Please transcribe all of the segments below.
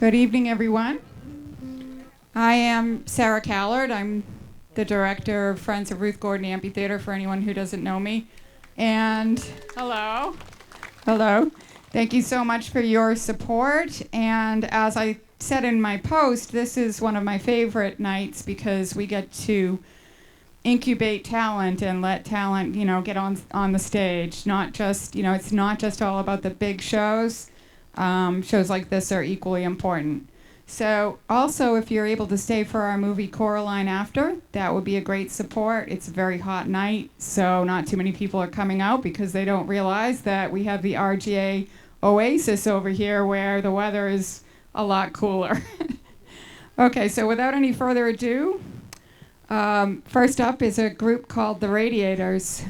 Good evening, everyone. I am Sarah Callard. I'm the director of Friends of Ruth Gordon Amphitheater, for anyone who doesn't know me. And hello. Hello. Thank you so much for your support. And as I said in my post, this is one of my favorite nights because we get to incubate talent and let talent, get on the stage. Not just, it's not just all about the big shows. Shows like this are equally important. So also, if you're able to stay for our movie Coraline after, that would be a great support. It's a very hot night, so not too many people are coming out because they don't realize that we have the RGA Oasis over here where the weather is a lot cooler. Okay, so without any further ado, first up is a group called The Radiators.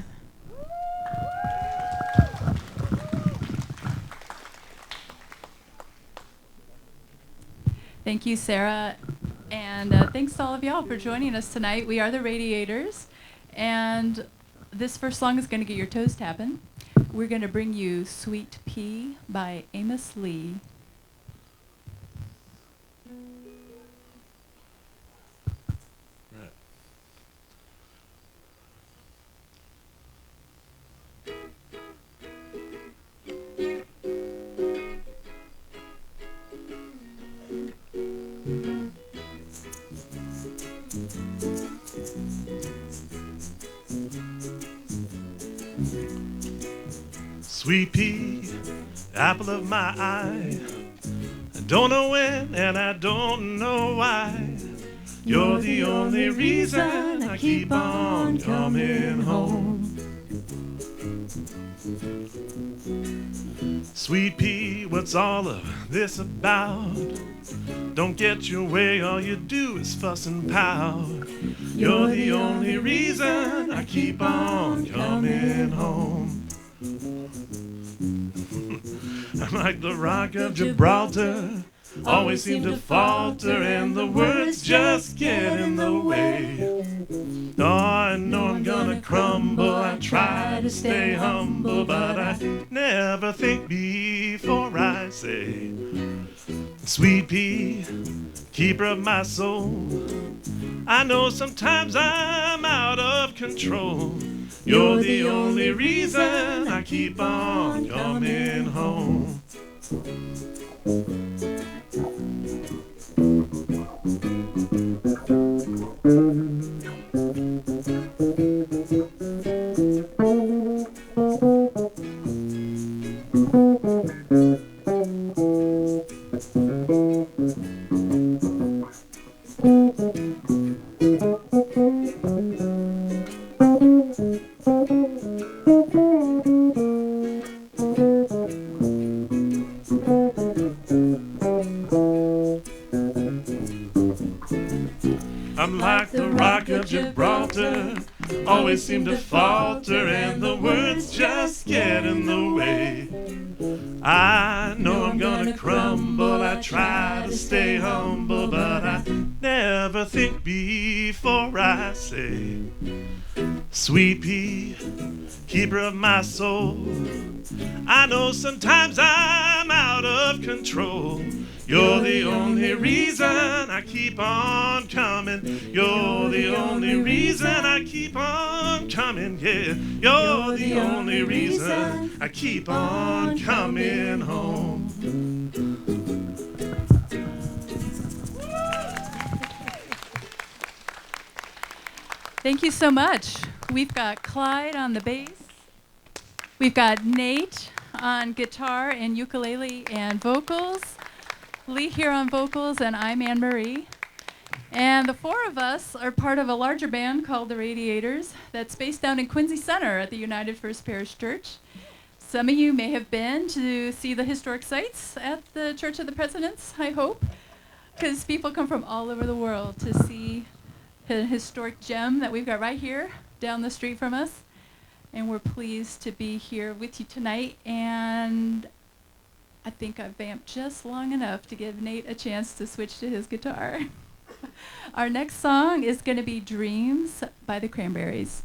Thank you, Sarah, and thanks to all of y'all for joining us tonight. We are the Radiators, and this first song is going to get your toes tapping. We're going to bring you Sweet Pea by Amos Lee. Sweet pea, apple of my eye. I don't know when and I don't know why. You're the only reason I keep on coming home. Sweet pea, what's all of this about? Don't get your way, all you do is fuss and pout. You're the only reason I keep on coming home. I'm like the rock of Gibraltar, always seem to falter, and the words just get in the way. Oh, I know I'm gonna crumble, I try to stay humble, but I never think before I say, sweet pea, keeper of my soul, I know sometimes I'm out of control. You're the only reason I keep on coming home. I'm like the rock of Gibraltar, always seem to falter, and the words just get in the way. I know I'm gonna crumble, I try to stay humble, but I never think before I say, sweet pea, keeper of my soul, I know sometimes I'm out of control. You're the only reason I keep on coming. You're the only reason I keep on coming, yeah. You're the only reason I keep on coming home. Thank you so much. We've got Clyde on the bass. We've got Nate on guitar and ukulele and vocals. Lee here on vocals, and I'm Anne Marie. And the four of us are part of a larger band called The Radiators that's based down in Quincy Center at the United First Parish Church. Some of you may have been to see the historic sites at the Church of the Presidents, I hope, because people come from all over the world to see the historic gem that we've got right here down the street from us. And we're pleased to be here with you tonight. And I think I've vamped just long enough to give Nate a chance to switch to his guitar. Our next song is going to be Dreams by the Cranberries.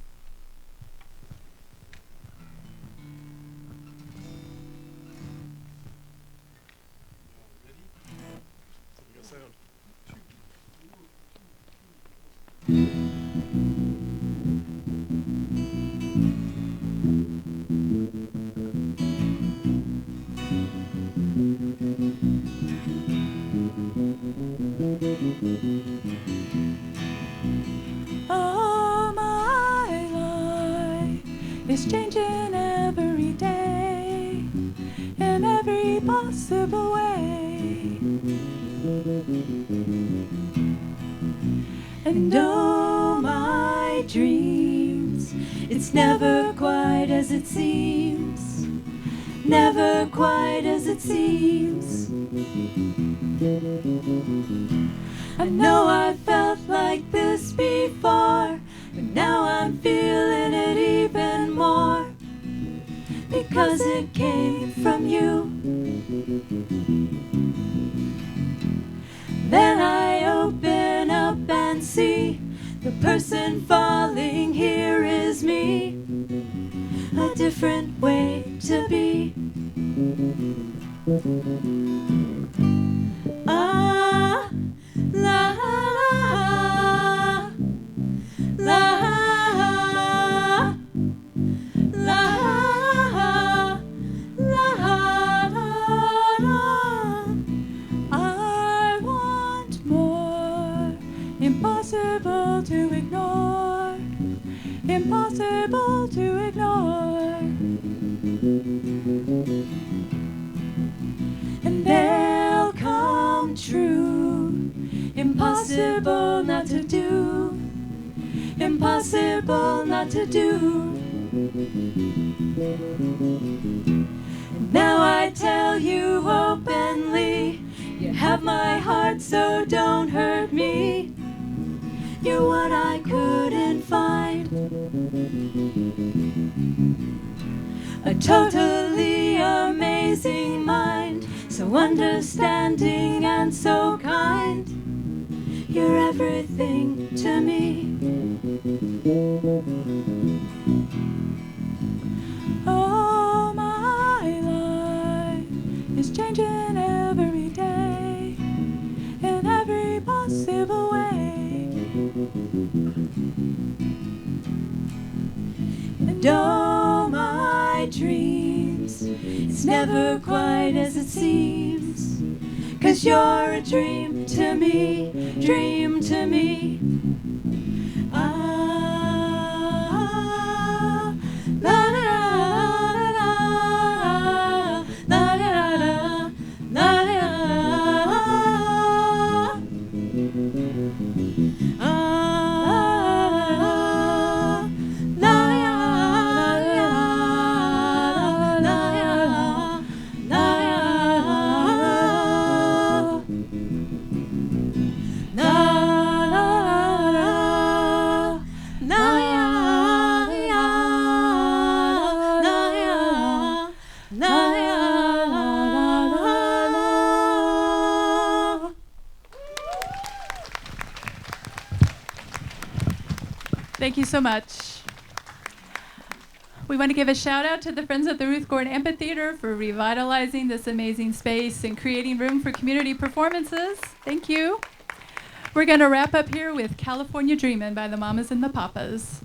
Oh, my life is changing every day in every possible way. And oh, my dreams, it's never quite as it seems, never quite as it seems. I know I felt like this before, but now I'm feeling it even more, because it came from you. Then I open up and see the person falling here is me, a different way to be. Ah, la la la la. I want more, impossible to ignore, impossible to ignore. And they'll come true, impossible not to do, impossible not to do. And now I tell you openly, you have my heart, so don't hurt me. You're what I couldn't find, a totally amazing mind, so understanding and so kind. You're everything to me. Oh, my life is changing every day in every possible way. And oh, my dreams, it's never quite as it seems, 'cause you're a dream to me, dream to me. Ah, la la la la la la Thank you so much. We want to give a shout out to the Friends of the Ruth Gordon Amphitheater for revitalizing this amazing space and creating room for community performances. Thank you. We're going to wrap up here with California Dreamin' by the Mamas and the Papas.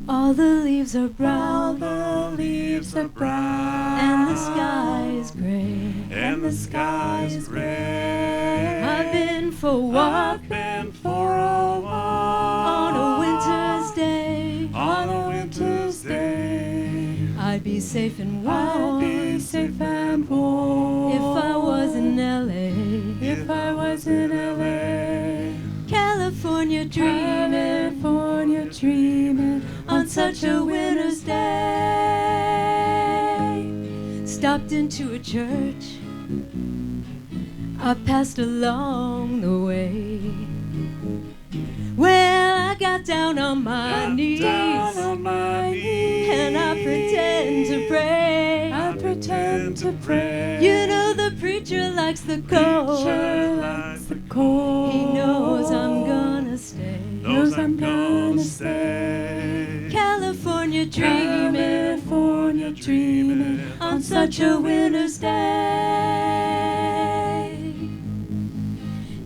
All the leaves are brown, All the leaves are brown, and the sky is gray, and the sky is gray. I've been for a walk I've been for a walk on a winter's day. on a winter's day. I'd be safe and I'd warm be safe and warm if I was in LA. If I was in LA. California dreaming on such a winter's day. Stopped into a church, I passed along the way. Well, I got down on my knees, and I pretend to pray. I pretend to pray. You know the preacher likes the cold. He knows I'm gonna stay. Knows I'm gonna stay. California dreaming on such a winter's day.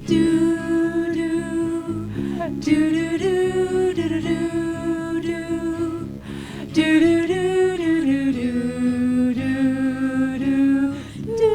Do do do do do do do do do do do do do do do do do.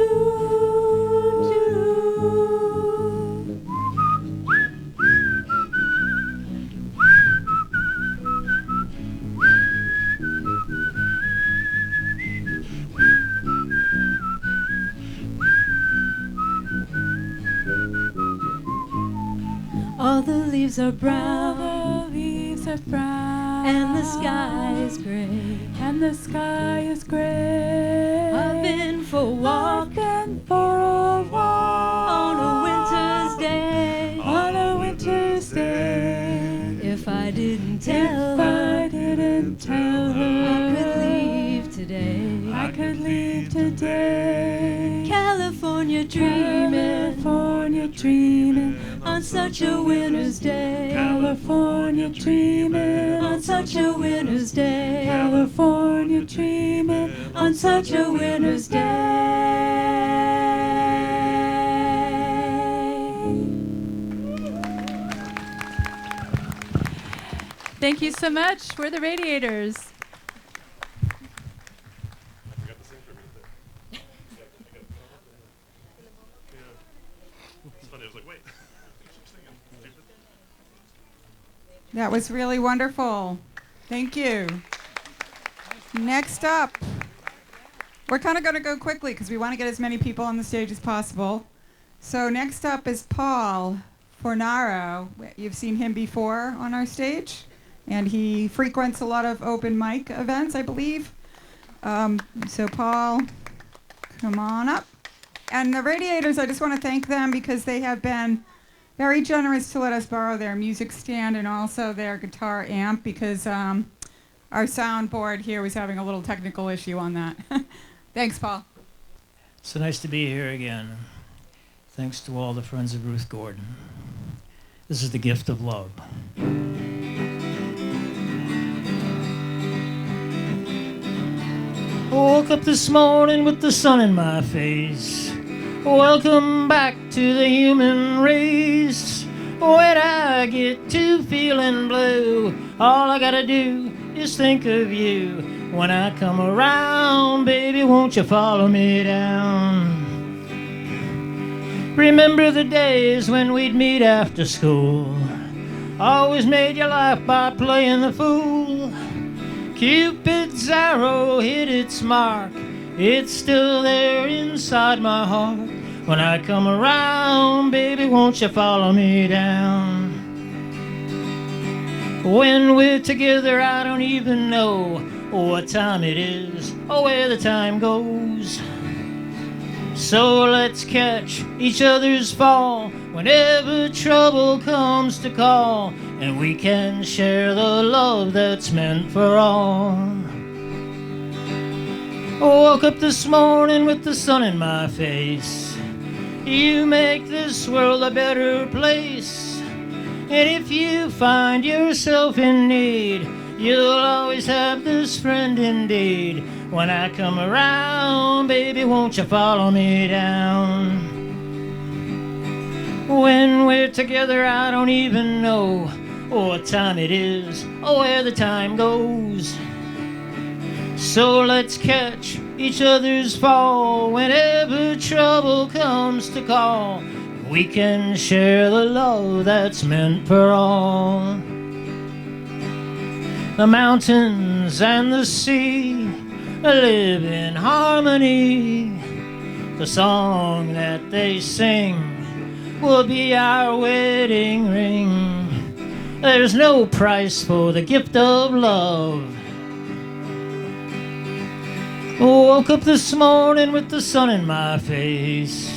All the leaves are brown, and the sky is gray, I've been for a walk, on a winter's day, If I didn't tell her, I could leave today. California dreaming on such a winter's day. California dreaming On such a winter's day. California dreaming On such a winter's day. Thank you so much. We're the Radiators. That was really wonderful. Thank you. Next up, we're kind of going to go quickly because we want to get as many people on the stage as possible. So next up is Paul Fornaro. You've seen him before on our stage, and he frequents a lot of open mic events, I believe. So Paul, come on up. And the Radiators, I just want to thank them because they have been very generous to let us borrow their music stand and also their guitar amp because our soundboard here was having a little technical issue on that. Thanks, Paul. So nice to be here again. Thanks to all the friends of Ruth Gordon. This is the gift of love. Woke up this morning with the sun in my face. Welcome back to the human race. When I get to feeling blue, all I gotta do is think of you. When I come around, baby, won't you follow me down? Remember the days when we'd meet after school. Always made you laugh by playing the fool. Cupid's arrow hit its mark. It's still there inside my heart. When I come around, baby, won't you follow me down? When we're together, I don't even know what time it is or where the time goes. So let's catch each other's fall whenever trouble comes to call, and we can share the love that's meant for all. I woke up this morning with the sun in my face. You make this world a better place. And if you find yourself in need, you'll always have this friend indeed. When I come around, baby, won't you follow me down? When we're together, I don't even know what time it is or where the time goes. So let's catch each other's fall whenever trouble comes to call. We can share the love that's meant for all. The mountains and the sea live in harmony. The song that they sing will be our wedding ring. There's no price for the gift of love. Woke up this morning with the sun in my face.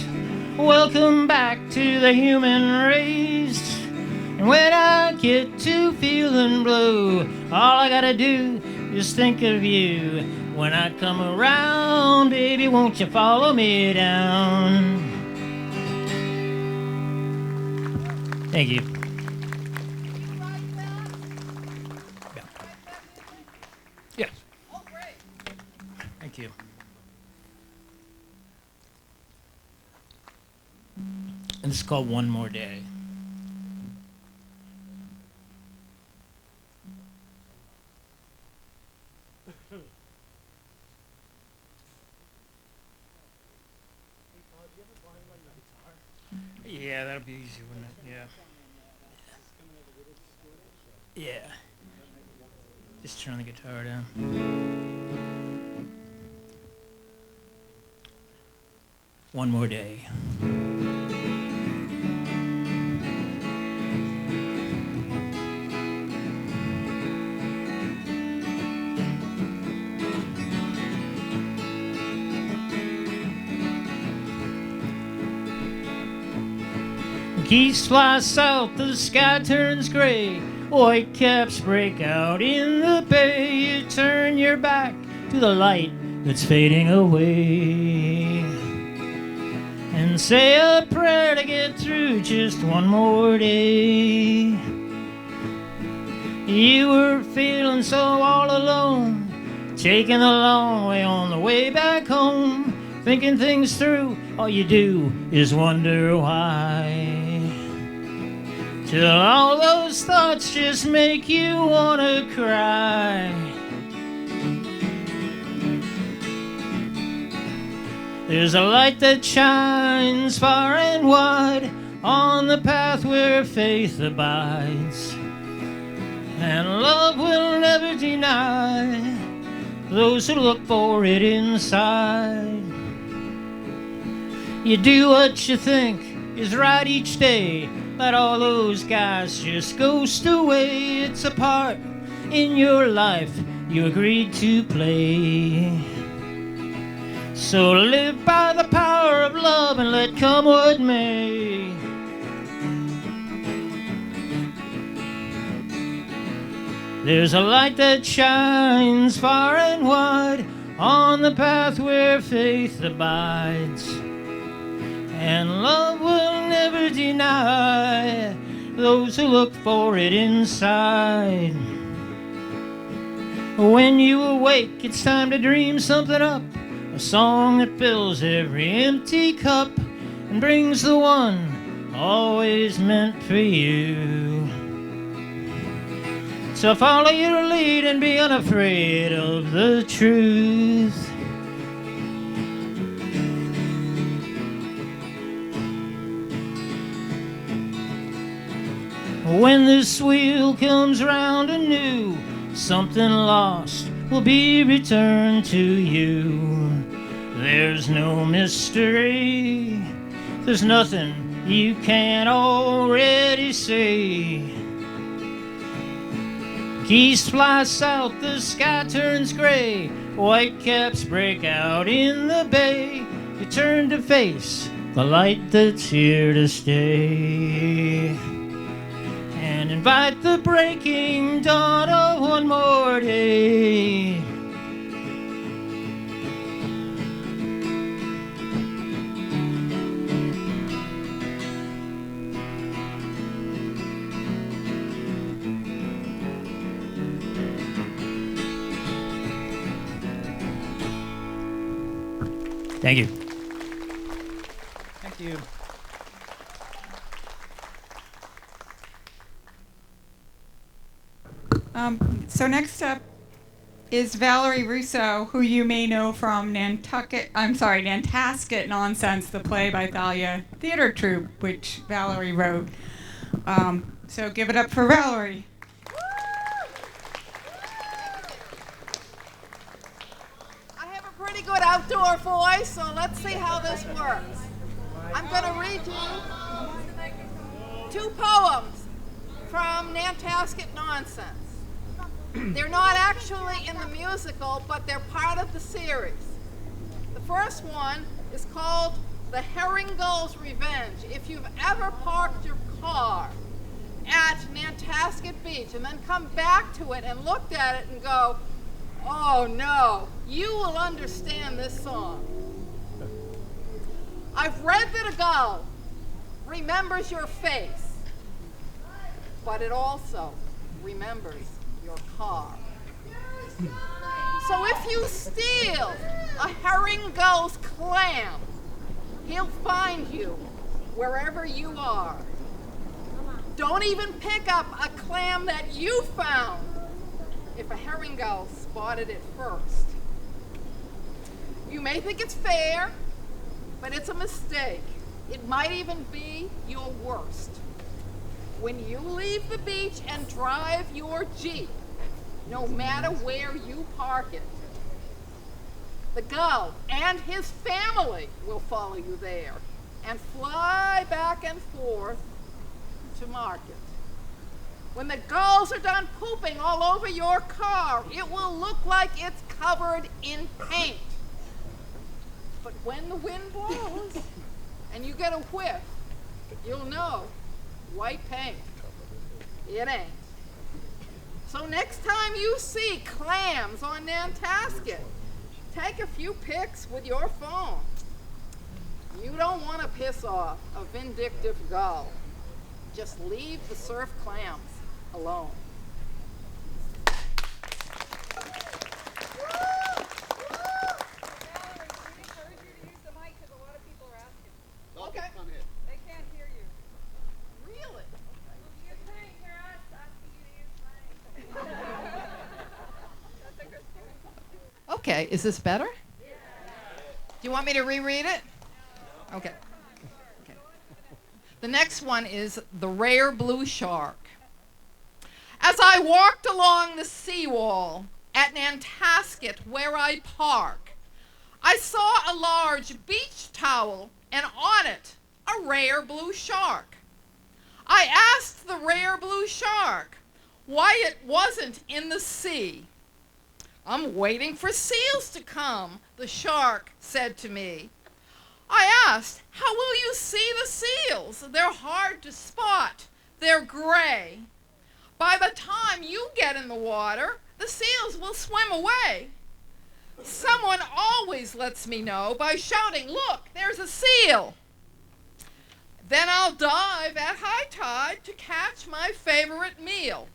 welcome back to the human race. And when I get to feeling blue, all I gotta do is think of you. When I come around, baby, won't you follow me down? Thank you. Yeah. Oh, great. Thank you. And this is called One More Day. Yeah, that'll be easy, wouldn't it? Yeah. Yeah. Just turn the guitar down. One more day. Geese fly south, the sky turns gray. White caps break out in the bay. You turn your back to the light that's fading away, and say a prayer to get through just one more day. You were feeling so all alone, taking the long way on the way back home, thinking things through. All you do is wonder why, till all those thoughts just make you wanna cry. There's a light that shines far and wide on the path where faith abides, and love will never deny those who look for it inside. You do what you think is right each day. Let all those guys just ghost away. It's a part in your life you agreed to play. So live by the power of love and let come what may. There's a light that shines far and wide on the path where faith abides, and love will never deny those who look for it inside. When you awake, it's time to dream something up, a song that fills every empty cup and brings the one always meant for you. So follow your lead and be unafraid of the truth. When this wheel comes round anew, something lost will be returned to you. There's no mystery, there's nothing you can't already see. Geese fly south, the sky turns gray. White caps break out in the bay. You turn to face the light that's here to stay, and invite the breaking dawn of one more day. Thank you. Thank you. So next up is Valerie Russo, who you may know from Nantucket Nonsense, the play by Thalia Theater Troupe, which Valerie wrote. So give it up for Valerie. I have a pretty good outdoor voice, so let's see how this works. I'm going to read you 2 poems from Nantasket Nonsense. They're not actually in the musical, but they're part of the series. The first one is called The Herring Gull's Revenge. If you've ever parked your car at Nantasket Beach and then come back to it and looked at it and go, oh no, you will understand this song. I've read that a gull remembers your face, but it also remembers your car. So if you steal a herring gull's clam, he'll find you wherever you are. Don't even pick up a clam that you found if a herring gull spotted it first. You may think it's fair, but it's a mistake. It might even be your worst. When you leave the beach and drive your Jeep, no matter where you park it, the gull and his family will follow you there and fly back and forth to market. When the gulls are done pooping all over your car, it will look like it's covered in paint. But when the wind blows and you get a whiff, you'll know white paint. It ain't. So next time you see clams on Nantasket, take a few pics with your phone. You don't want to piss off a vindictive gull. Just leave the surf clams alone. Okay. They can't hear you. Really? You can't hear us asking you to use mic. Okay, is this better? Do you want me to reread it? Okay. The next one is the rare blue shark. As I walked along the seawall at Nantasket where I park, I saw a large beach towel and on it a rare blue shark. I asked the rare blue shark why it wasn't in the sea. I'm waiting for seals to come, the shark said to me. I asked, how will you see the seals? They're hard to spot. They're gray. By the time you get in the water, the seals will swim away. Someone always lets me know by shouting, look, there's a seal. Then I'll dive at high tide to catch my favorite meal.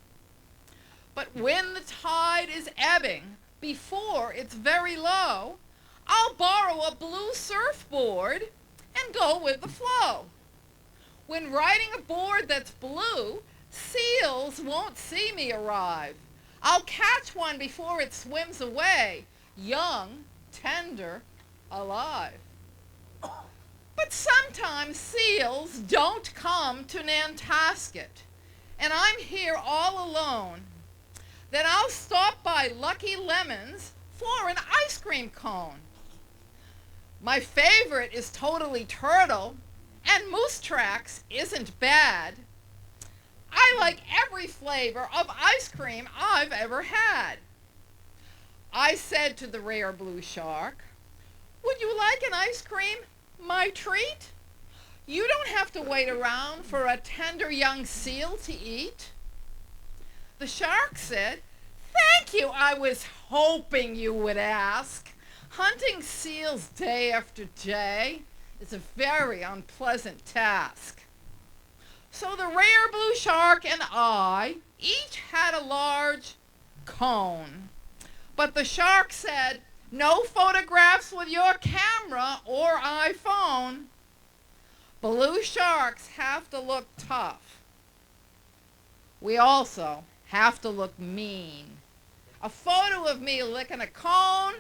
But when the tide is ebbing, before it's very low, I'll borrow a blue surfboard and go with the flow. When riding a board that's blue, seals won't see me arrive. I'll catch one before it swims away, young, tender, alive. But sometimes seals don't come to Nantasket, and I'm here all alone. Then I'll stop by Lucky Lemon's for an ice cream cone. My favorite is Totally Turtle, and Moose Tracks isn't bad. I like every flavor of ice cream I've ever had. I said to the rare blue shark, would you like an ice cream, my treat? You don't have to wait around for a tender young seal to eat. The shark said, thank you, I was hoping you would ask. Hunting seals day after day is a very unpleasant task. So the rare blue shark and I each had a large cone. But the shark said, no photographs with your camera or iPhone. Blue sharks have to look tough. We also have to look mean. A photo of me licking a cone,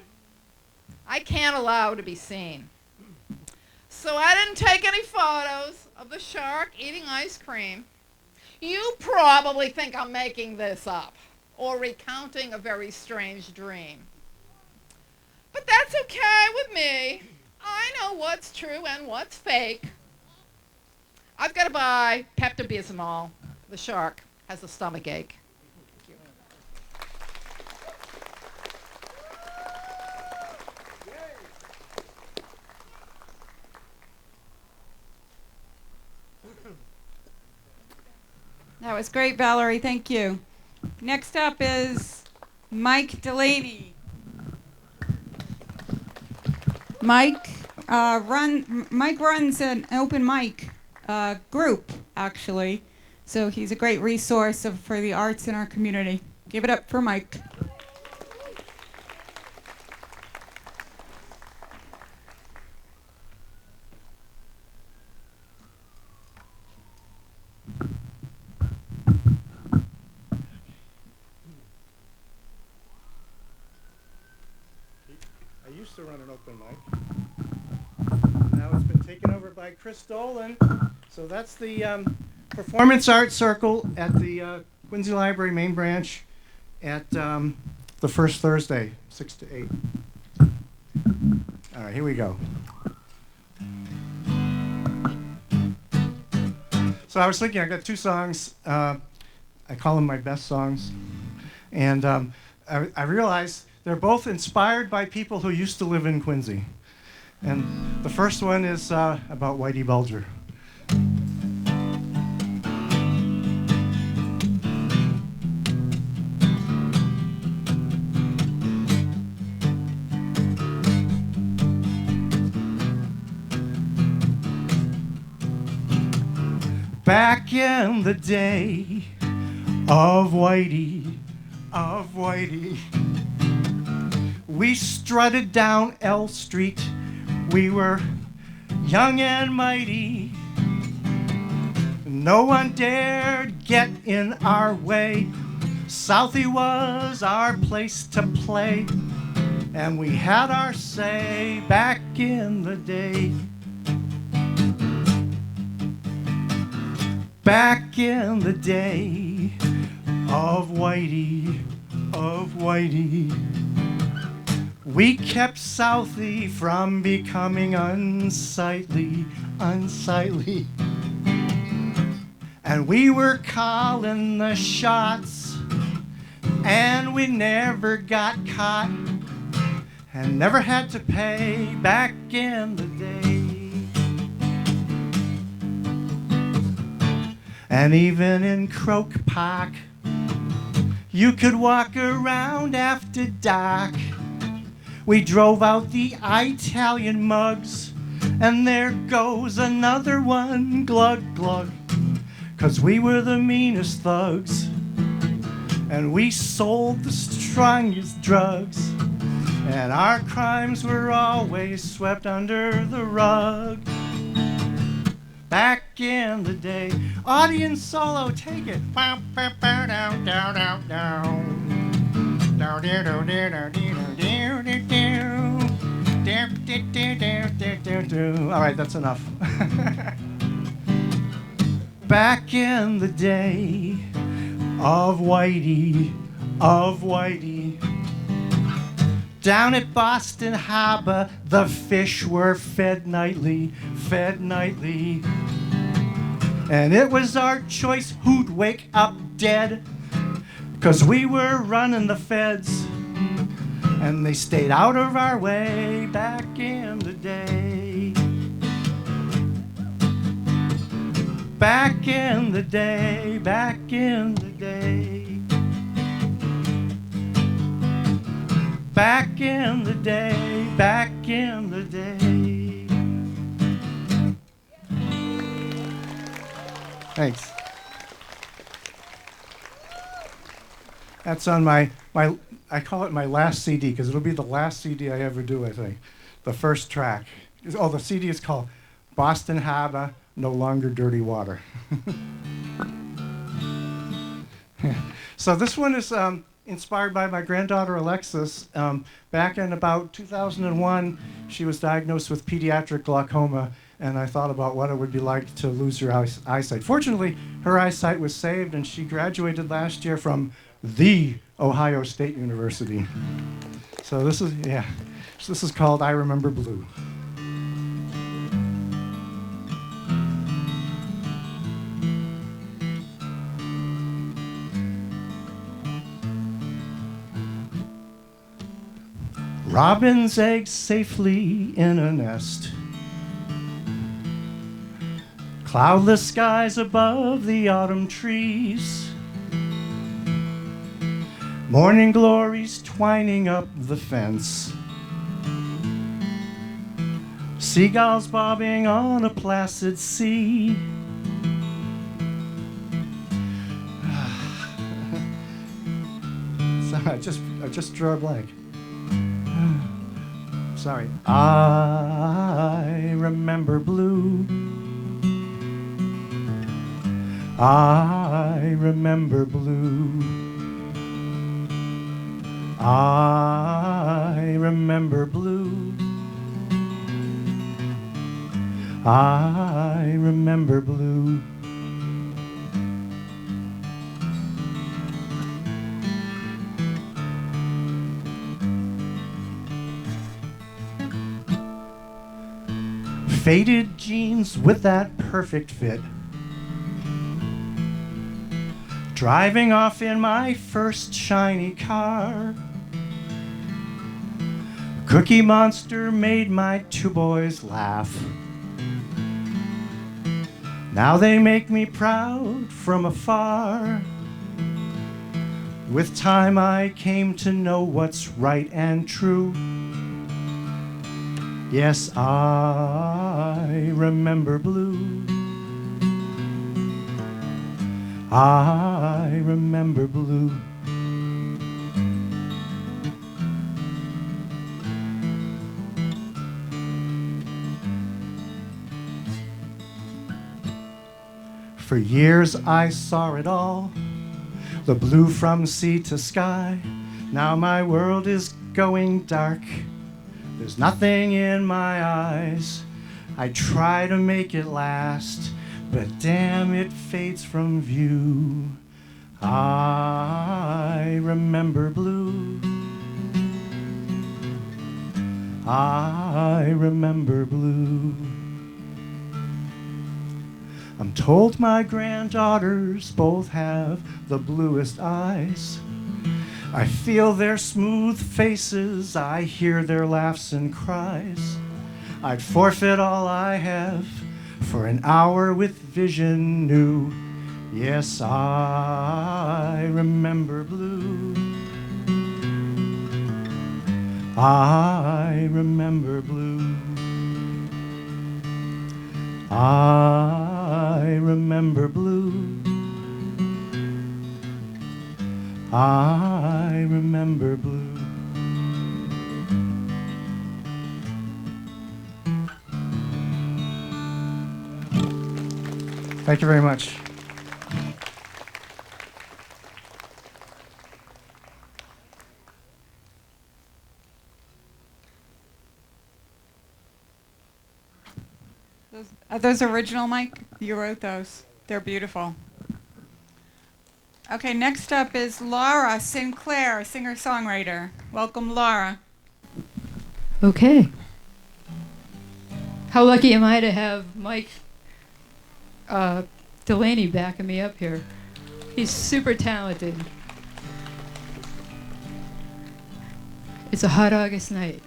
I can't allow to be seen. So I didn't take any photos of the shark eating ice cream. You probably think I'm making this up or recounting a very strange dream. But that's okay with me. I know what's true and what's fake. I've got to buy Pepto-Bismol. The shark has a stomach ache. was great, Valerie. Thank you. Next up is Mike Delaney. Mike runs an open mic group, actually. So he's a great resource for the arts in our community. Give it up for Mike. I used to run an open mic. Now it's been taken over by Chris Dolan. So that's the Performance Arts Circle at the Quincy Library main branch at the first Thursday, 6 to 8. All right, here we go. So I was thinking, I got 2 songs. I call them my best songs. And I realized they're both inspired by people who used to live in Quincy. And the first one is about Whitey Bulger. Back in the day of Whitey, we strutted down L Street. We were young and mighty. No one dared get in our way. Southie was our place to play, and we had our say back in the day. Back in the day of Whitey, we kept Southie from becoming unsightly. And we were calling the shots, and we never got caught, and never had to pay back in the day. And even in Croke Park, you could walk around after dark. We drove out the Italian mugs, and there goes another one, glug glug. 'Cause we were the meanest thugs, and we sold the strongest drugs, and our crimes were always swept under the rug. Back in the day, audience solo, take it. All right, that's enough. Back in the day of Whitey, down at Boston Harbor, the fish were fed nightly. And it was our choice who'd wake up dead, 'cause we were running the feds, and they stayed out of our way back in the day. Back in the day, back in the day. Back in the day, back in the day. Thanks. That's on my I call it my last CD, because it'll be the last CD I ever do, I think. The first track. Oh, the CD is called Boston Harbor, No Longer Dirty Water. So this one is inspired by my granddaughter Alexis. Back in about 2001, she was diagnosed with pediatric glaucoma, and I thought about what it would be like to lose her eyesight. Fortunately, her eyesight was saved, and she graduated last year from the Ohio State University. So this is called I Remember Blue. Robin's eggs safely in a nest. Cloudless skies above the autumn trees, morning glories twining up the fence, seagulls bobbing on a placid sea. Sorry, I just drew a blank. Sorry. I remember blue. I remember blue. I remember blue. I remember blue. Faded jeans with that perfect fit, driving off in my first shiny car. Cookie Monster made my two boys laugh. Now they make me proud from afar. With time I came to know what's right and true. Yes, I remember blue. I remember blue. For years I saw it all, the blue from sea to sky. Now my world is going dark. There's nothing in my eyes. I try to make it last, but damn, it fades from view. I remember blue. I remember blue. I'm told my granddaughters both have the bluest eyes. I feel their smooth faces, I hear their laughs and cries. I'd forfeit all I have for an hour with vision new. Yes, I remember blue. I remember blue. I remember blue. I remember blue. Thank you very much. Are those original, Mike? You wrote those. They're beautiful. Okay, next up is Laura Sinclair, singer-songwriter. Welcome, Laura. Okay. How lucky am I to have Mike Delaney backing me up here. He's super talented. It's a hot August night.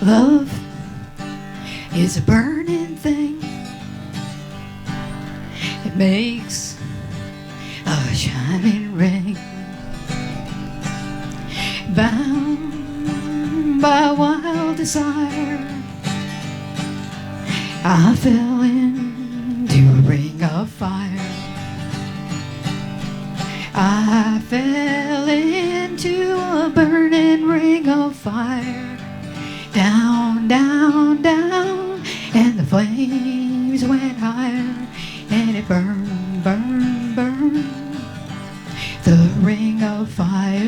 Love is a burning thing. It makes a shining ring, bound by wild desire. I fell into a ring of fire. I fell into a burning ring of fire. Down, down, down, and the flames went higher, and it burned, burned, burned. The ring of fire,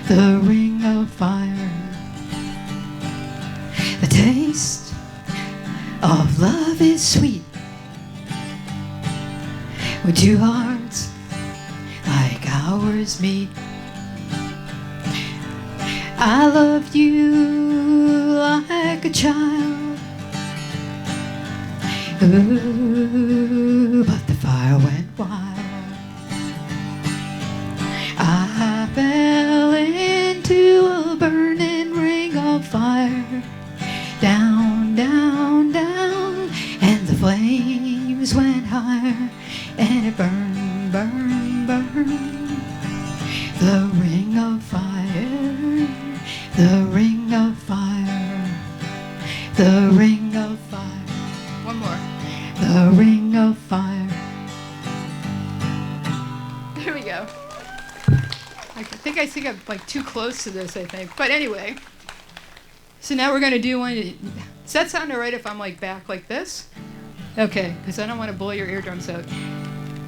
the ring of fire. The taste of love is sweet when two hearts like ours meet. I loved you like a child, ooh, but the fire went wild. I fell into a burning ring of fire. Down The ring of fire, the ring of fire. One more. The ring of fire. There we go. I think I'm like too close to this, I think. But anyway. So now we're going to do one. Does that sound all right if I'm like back like this? Okay, because I don't want to blow your eardrums out.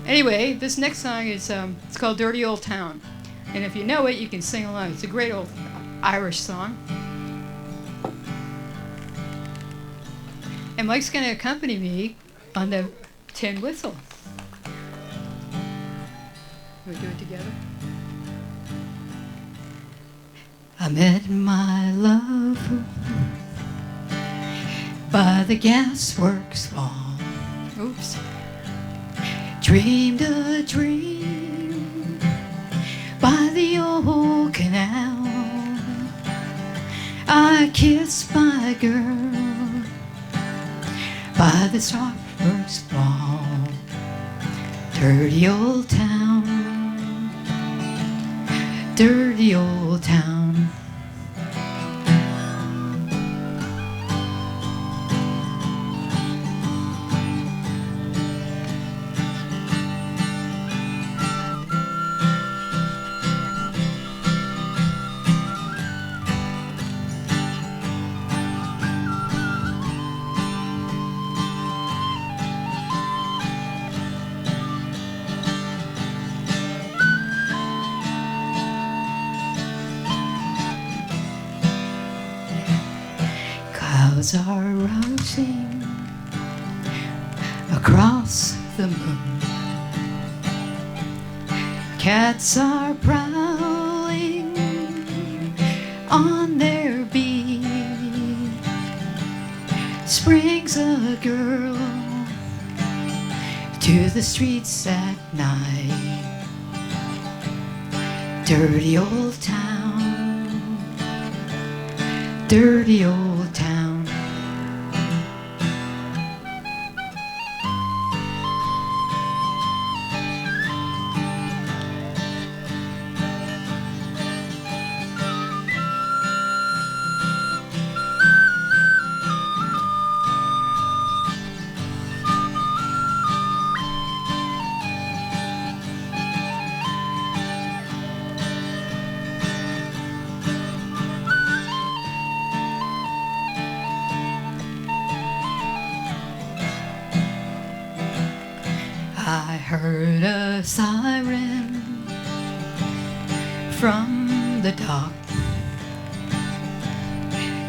Anyway, this next song is it's called Dirty Old Town. And if you know it, you can sing along. It's a great old Irish song. And Mike's going to accompany me on the tin whistle. We'll do it together. I met my love by the gasworks wall. Oops. Dreamed a dream by the old canal. I kissed my girl by the Starbucks wall. Dirty old town, dirty old town. Clouds are rising across the moon. Cats are prowling on their beat. Springs a girl to the streets at night. Dirty old town, dirty old town. I heard a siren from the dock.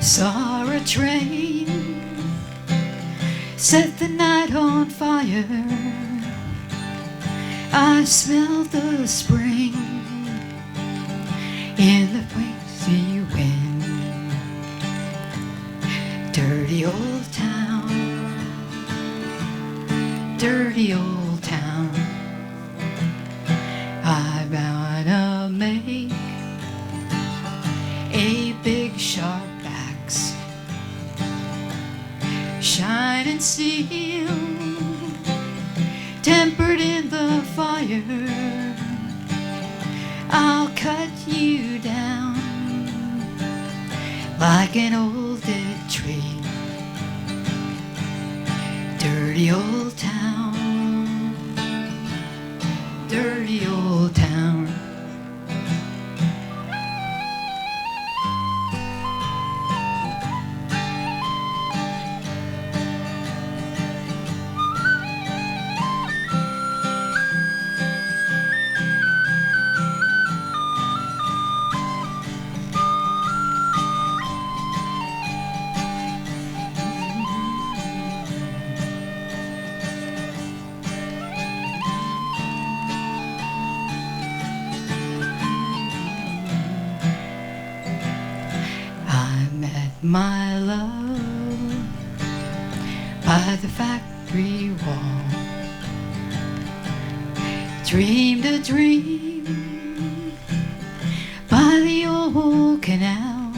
Saw a train set the night on fire. I smelled the spring in the breezy wind. Dirty old town, dirty old town. I wanna make a big sharp axe, shining steel, tempered in the fire. I'll cut you down like an old dead tree. Dirty old town, dirty old town. I met my love by the factory wall. Dreamed a dream by the old canal.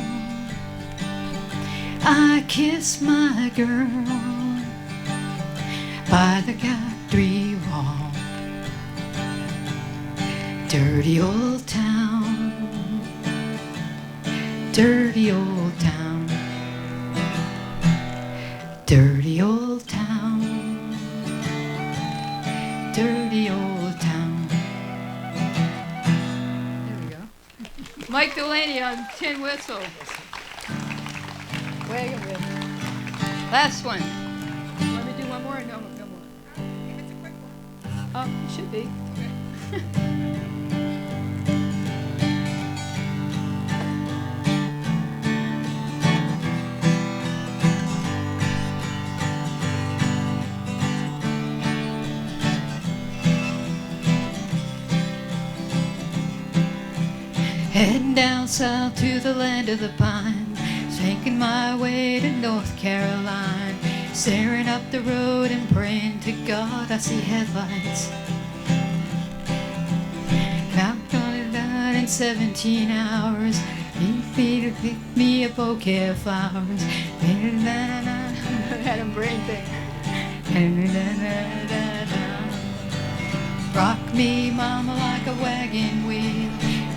I kissed my girl by the factory wall. Dirty old town, dirty dirty old town. Dirty old town. Dirty old town. There we go. Mike Delaney on tin whistle. Wagon wheel. Last one. Want me to do one more? No, no more. If it's a quick one. Oh, it should be. Heading down south to the land of the pine, making my way to North Carolina, staring up the road and praying to God I see headlights. Not gonna die in 17 hours. Need me to pick me a bouquet of flowers. Had a brain thing. Rock me, mama, like a wagon wheel.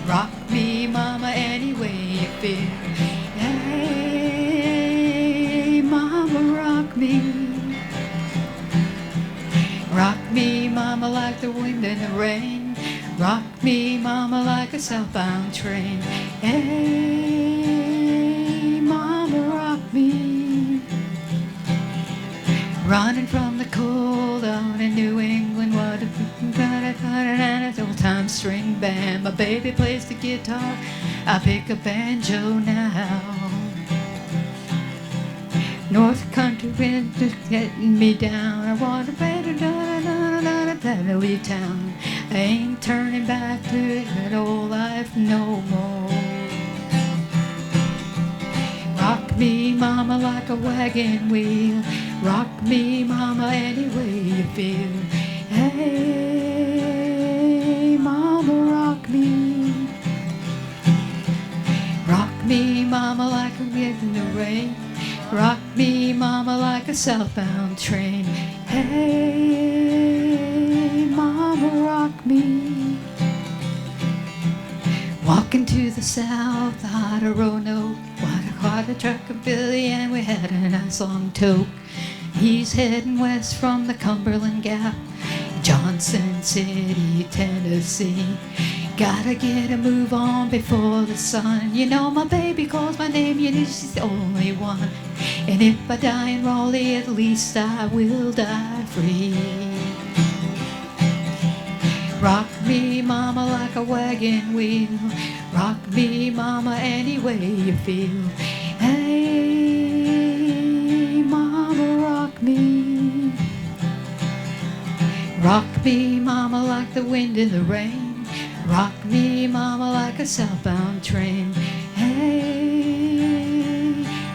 Rock me, mama, any way you feel. Hey, mama, rock me. Rock me, mama, like the wind and the rain. Rock me, mama, like a southbound train. Hey, mama, rock me. Running from the cold out in New England, what a old-time string band. My baby plays the guitar, I pick a banjo now. North country wind is getting me down. I want a better leave town. I ain't turning back to that old life no more. Rock me, mama, like a wagon wheel. Rock me, mama, any way you feel. Hey, mama, rock me. Rock me, mama, like a wind in the rain. Rock me, mama, like a southbound train. Hey, mama, rock me. Walking to the south, I had a Roanoke. Caught a truck of Billy and we had a nice long toke. He's heading west from the Cumberland Gap, Johnson City, Tennessee. Gotta get a move on before the sun. You know my baby calls my name, you know she's the only one. And if I die in Raleigh, at least I will die free. Rock me, mama, like a wagon wheel. Rock me, mama, any way you feel. Hey, mama, rock me. Rock me, mama, like the wind in the rain. Rock me, mama, like a southbound train. Hey,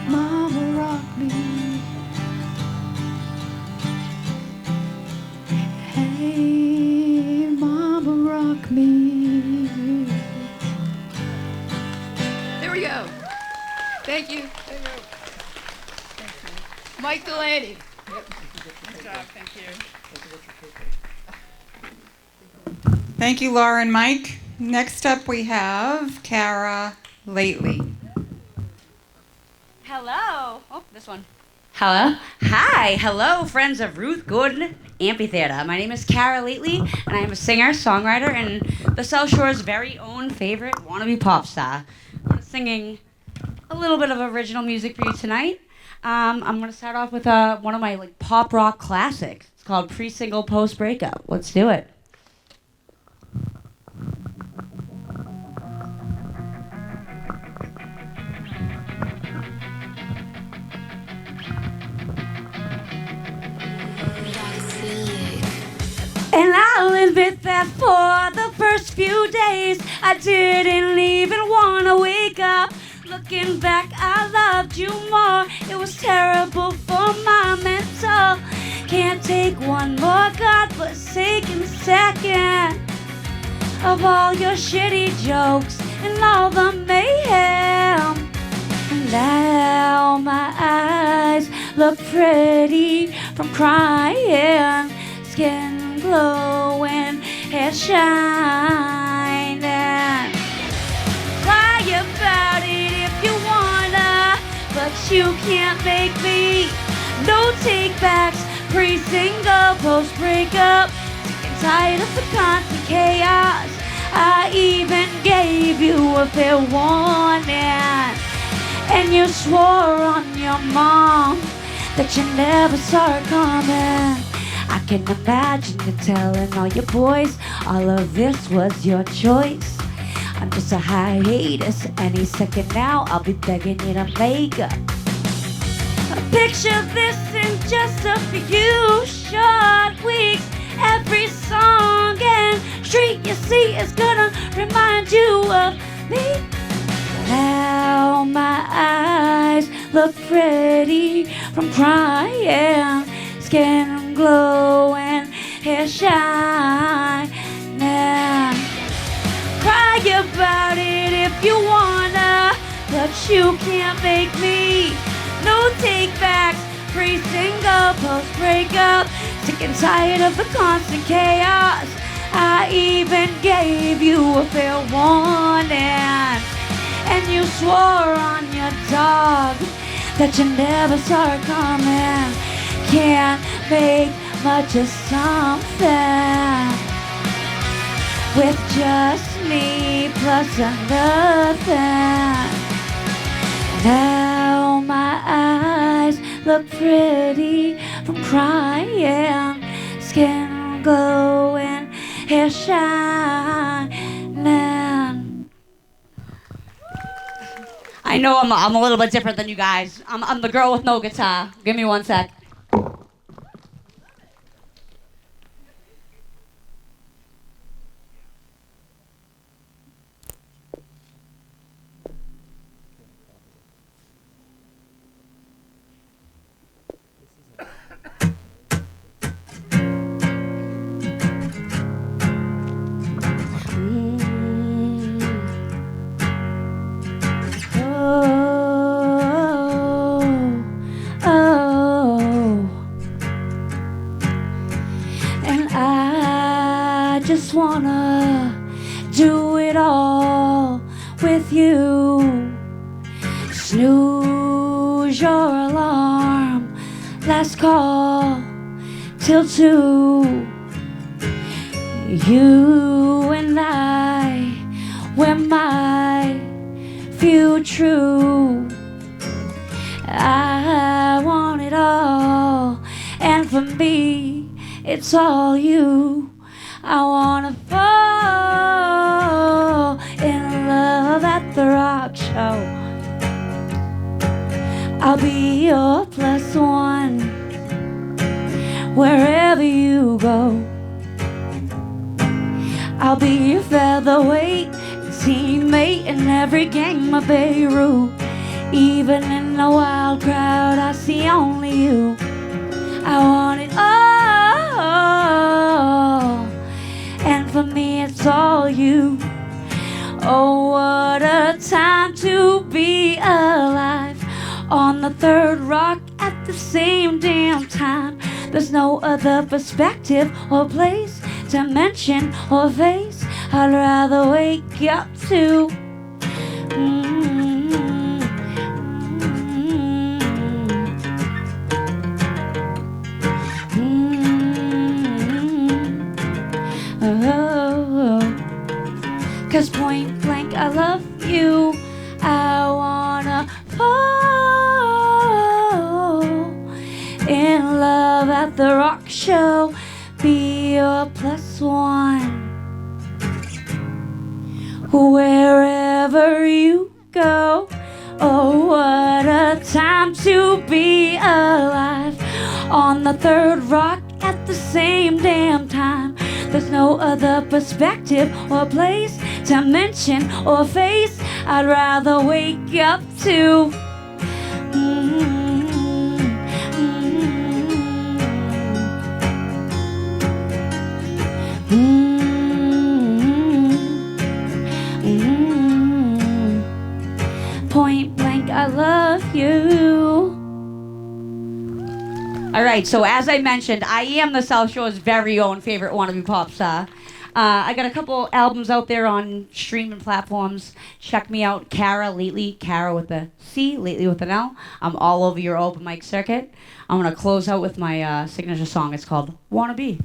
mama, rock me. Hey, mama, rock me. There we go. Thank you. Mike Delaney. Good job, thank you. Thank you, Laura and Mike. Next up we have Kara Lately. Hello. Oh, this one. Hello. Hi. Hello, friends of Ruth Gordon Amphitheater. My name is Kara Lately, and I am a singer, songwriter, and the South Shore's very own favorite wannabe pop star. I'm singing a little bit of original music for you tonight. I'm going to start off with one of my pop rock classics. It's called Pre-Single Post Breakup. Let's do it. And I'll admit that for the first few days I didn't even want to wake up. Looking back, I loved you more. It was terrible for my mental. Can't take one more godforsaken second of all your shitty jokes and all the mayhem. And now my eyes look pretty from crying. Skin glowing, hair shining. Cry about it if you want you can't make me. No take backs, pre-single, post-breakup. Sick and tired of the constant chaos. I even gave you a fair warning, and you swore on your mom that you never saw her coming. I can imagine you telling all your boys all of this was your choice. I'm just a hiatus. Any second now, I'll be begging you to make up. Picture this in just a few short weeks. Every song and street you see is gonna remind you of me. Now my eyes look pretty from crying. Skin glowing, hair shining. Cry about it if you wanna, but you can't make me. No take backs, pre-single, post-breakup. Sick and tired of the constant chaos. I even gave you a fair warning, and you swore on your dog that you never saw her coming. Can't make much of something with just me plus nothing. Now my eyes look pretty from crying. Skin glowing, hair shining. I know I'm a little bit different than you guys. I'm the girl with no guitar. Give me 1 sec. Just wanna do it all with you. Snooze your alarm, last call till 2. You and I, we're my few true. I want it all, and for me, it's all you. I wanna fall in love at the rock show. I'll be your plus one wherever you go. I'll be your featherweight teammate in every game of Beirut. Even in a wild crowd, I see only you. I want it all, and for me it's all you. Oh, what a time to be alive, on the third rock at the same damn time. There's no other perspective or place, dimension or face I'd rather wake up to. Cause point blank I love you. I wanna fall in love at the rock show, be your plus one wherever you go. Oh, what a time to be alive, on the third rock at the same damn time. There's no other perspective or place, dimension or face I'd rather wake up to. Point blank, I love you. All right, so as I mentioned, I am the South Shore's very own favorite wannabe pop star. I got a couple albums out there on streaming platforms. Check me out, Kara Lately, Kara with a C, Lately with an L. I'm all over your open mic circuit. I'm gonna close out with my signature song. It's called Wanna Be.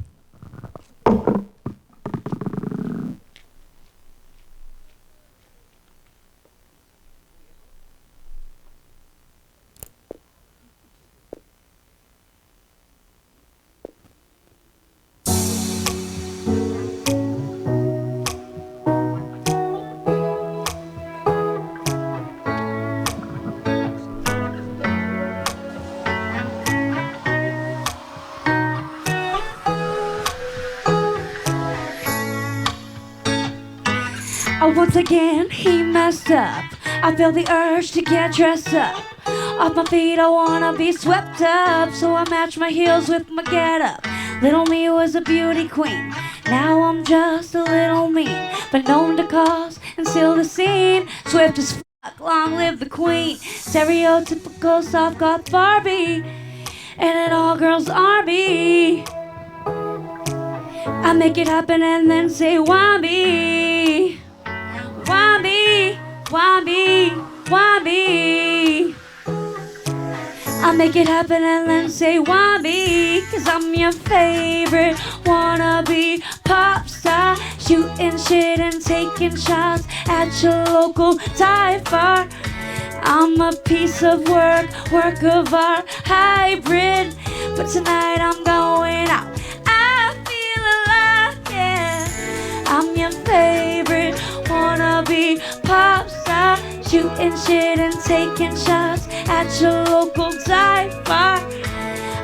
Once again, he messed up. I feel the urge to get dressed up. Off my feet, I wanna be swept up. So I match my heels with my getup. Little me was a beauty queen. Now I'm just a little mean, but known to cause and steal the scene. Swift as fuck, long live the queen. Stereotypical soft goth Barbie, and an all-girls army. I make it happen and then say, why me? Why me? Why me? Why me? I make it happen and then say, why me? 'Cause I'm your favorite wannabe pop star, shooting shit and taking shots at your local dive bar. I'm a piece of work of art, hybrid, but tonight I'm going out. I feel alive, yeah. I'm your favorite wannabe pop star, shooting shit and taking shots at your local dive bar.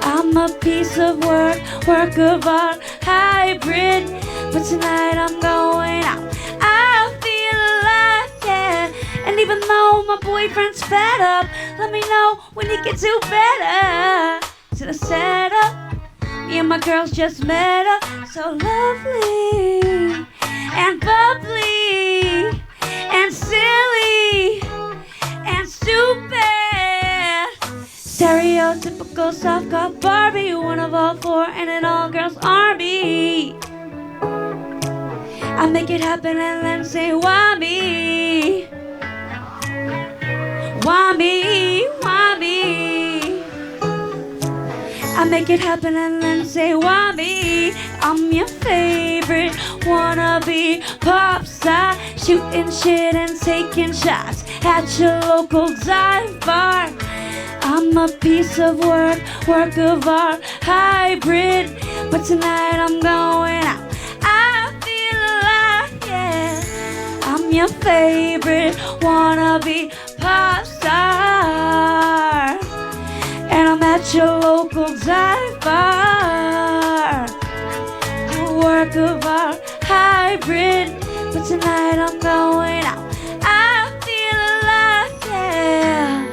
I'm a piece of work of art, hybrid, but tonight I'm going out. I feel alive, yeah. And even though my boyfriend's fed up, let me know when he can do better. To the setup, me and my girls just met up, so lovely and bubbly and silly and stupid. Stereotypical soft goth Barbie, one of all four in an all-girls army. I make it happen and then say, why me? Why me? Why me? I make it happen and then say, why me? I'm your favorite wannabe pop star, shooting shit and taking shots at your local dive bar. I'm a piece of work of art, hybrid, but tonight I'm going out. I feel alive, yeah. I'm your favorite wannabe pop star, and I'm at your local dive bar. Work of art, hybrid, but tonight I'm going out. I feel alive, yeah.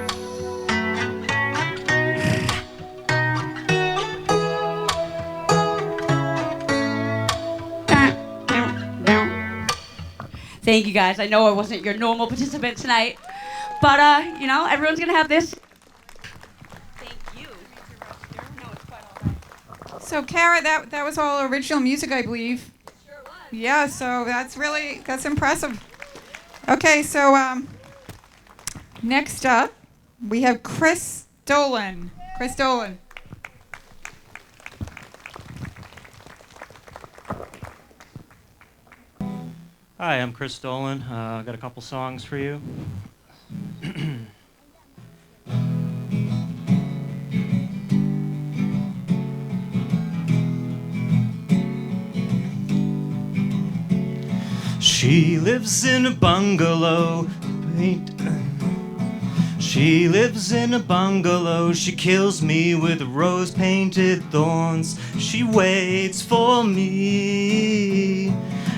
Thank you guys. I know I wasn't your normal participant tonight, but you know, everyone's gonna have this. Thank you. So, Kara, that was all original music, I believe. Sure was. Yeah, so that's impressive. Okay, so next up, we have Chris Dolan. Chris Dolan. Hi, I'm Chris Dolan. I got a couple songs for you. She lives in a bungalow. She lives in a bungalow. She kills me with rose-painted thorns. She waits for me.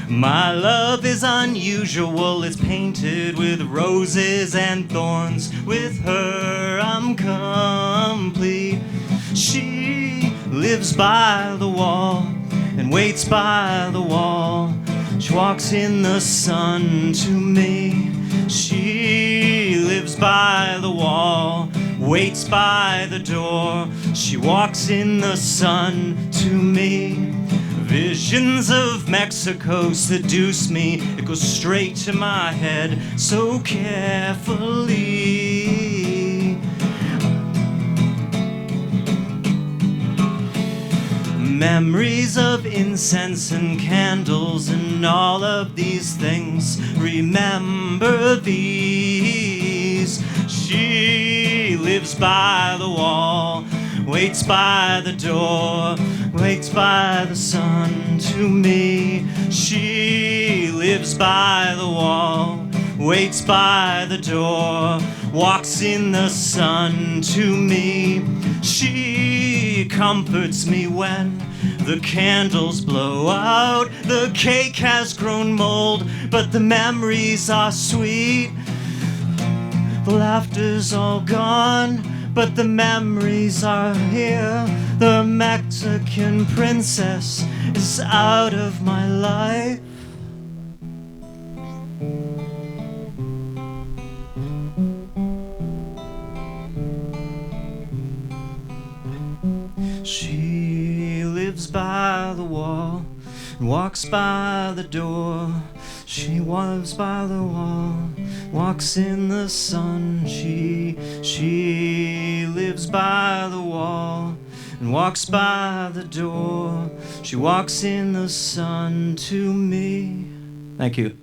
My love is unusual. It's painted with roses and thorns. With her I'm complete. She lives by the wall and waits by the wall. She walks in the sun to me. She lives by the wall, waits by the door. She walks in the sun to me. Visions of Mexico seduce me. It goes straight to my head so carefully. Memories of incense and candles and all of these things. Remember these. She lives by the wall, waits by the door, waits by the sun to me. She lives by the wall, waits by the door, walks in the sun to me. She comforts me when the candles blow out. The cake has grown mold, but the memories are sweet. The laughter's all gone, but the memories are here. The Mexican princess is out of my life. She lives by the wall and walks by the door. She lives by the wall, walks in the sun. She lives by the wall and walks by the door. She walks in the sun to me. Thank you.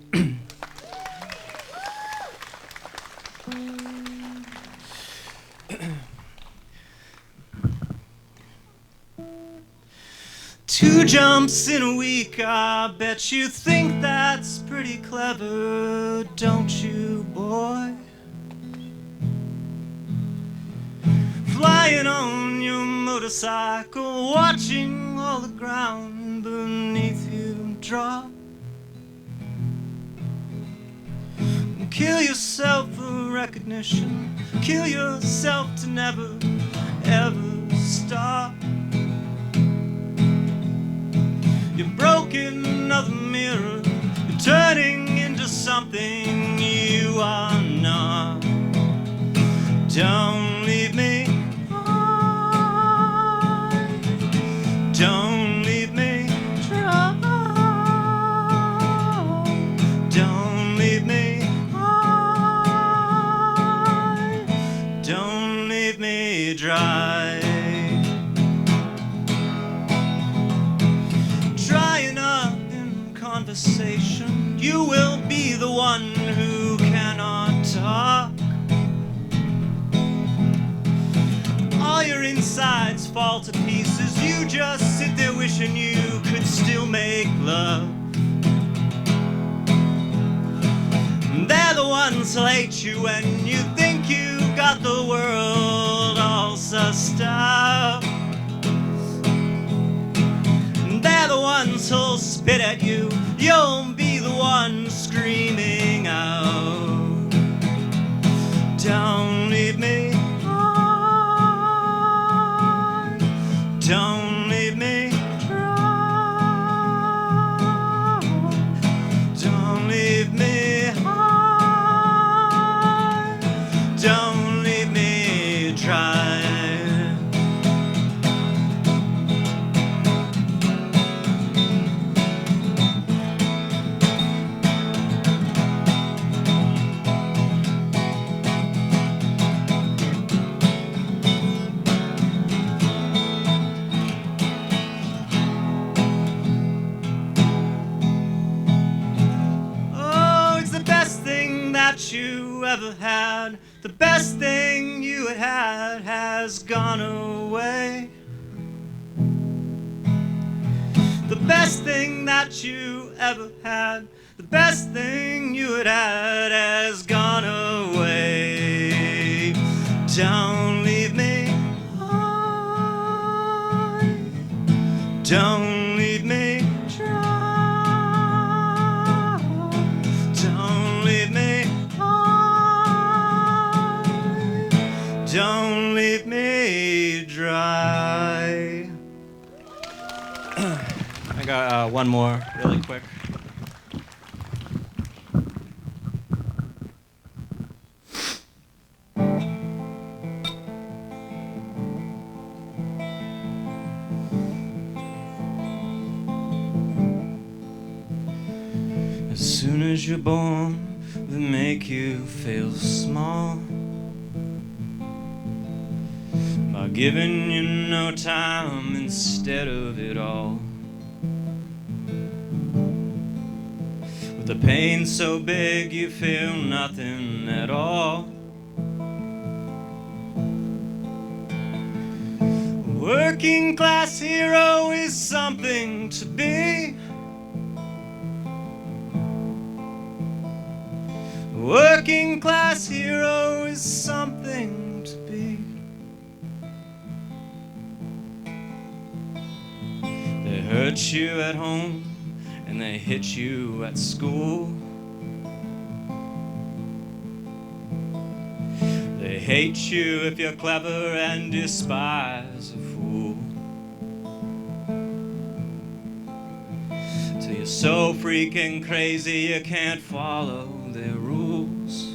Two jumps in a week, I bet you think that's pretty clever, don't you, boy? Flying on your motorcycle, watching all the ground beneath you drop. Kill yourself for recognition, kill yourself to never, ever stop. You're broken another mirror, you're turning into something you are not. Don't leave me, don't leave me, don't leave me, don't leave me dry. Conversation, you will be the one who cannot talk. All your insides fall to pieces. You just sit there wishing you could still make love. They're the ones who hate you when you think you got the world all sussed out. They're the ones who'll spit at you. You'll be the one screaming out. Don't leave me. Don't leave me. Don't leave me. Don't leave me dry. You ever had, the best thing you had has gone away. The best thing that you ever had, the best thing you had has gone away. Don't leave me. Don't leave me. Don't leave me. Don't leave me dry. I got one more really quick. lies you're born that make you feel small, by giving you no time instead of it all. With the pain so big you feel nothing at all. Working class hero is something to be. Working class hero is something to be. They hurt you at home and they hit you at school. They hate you if you're clever and despise a fool. Till you're so freaking crazy you can't follow their rules.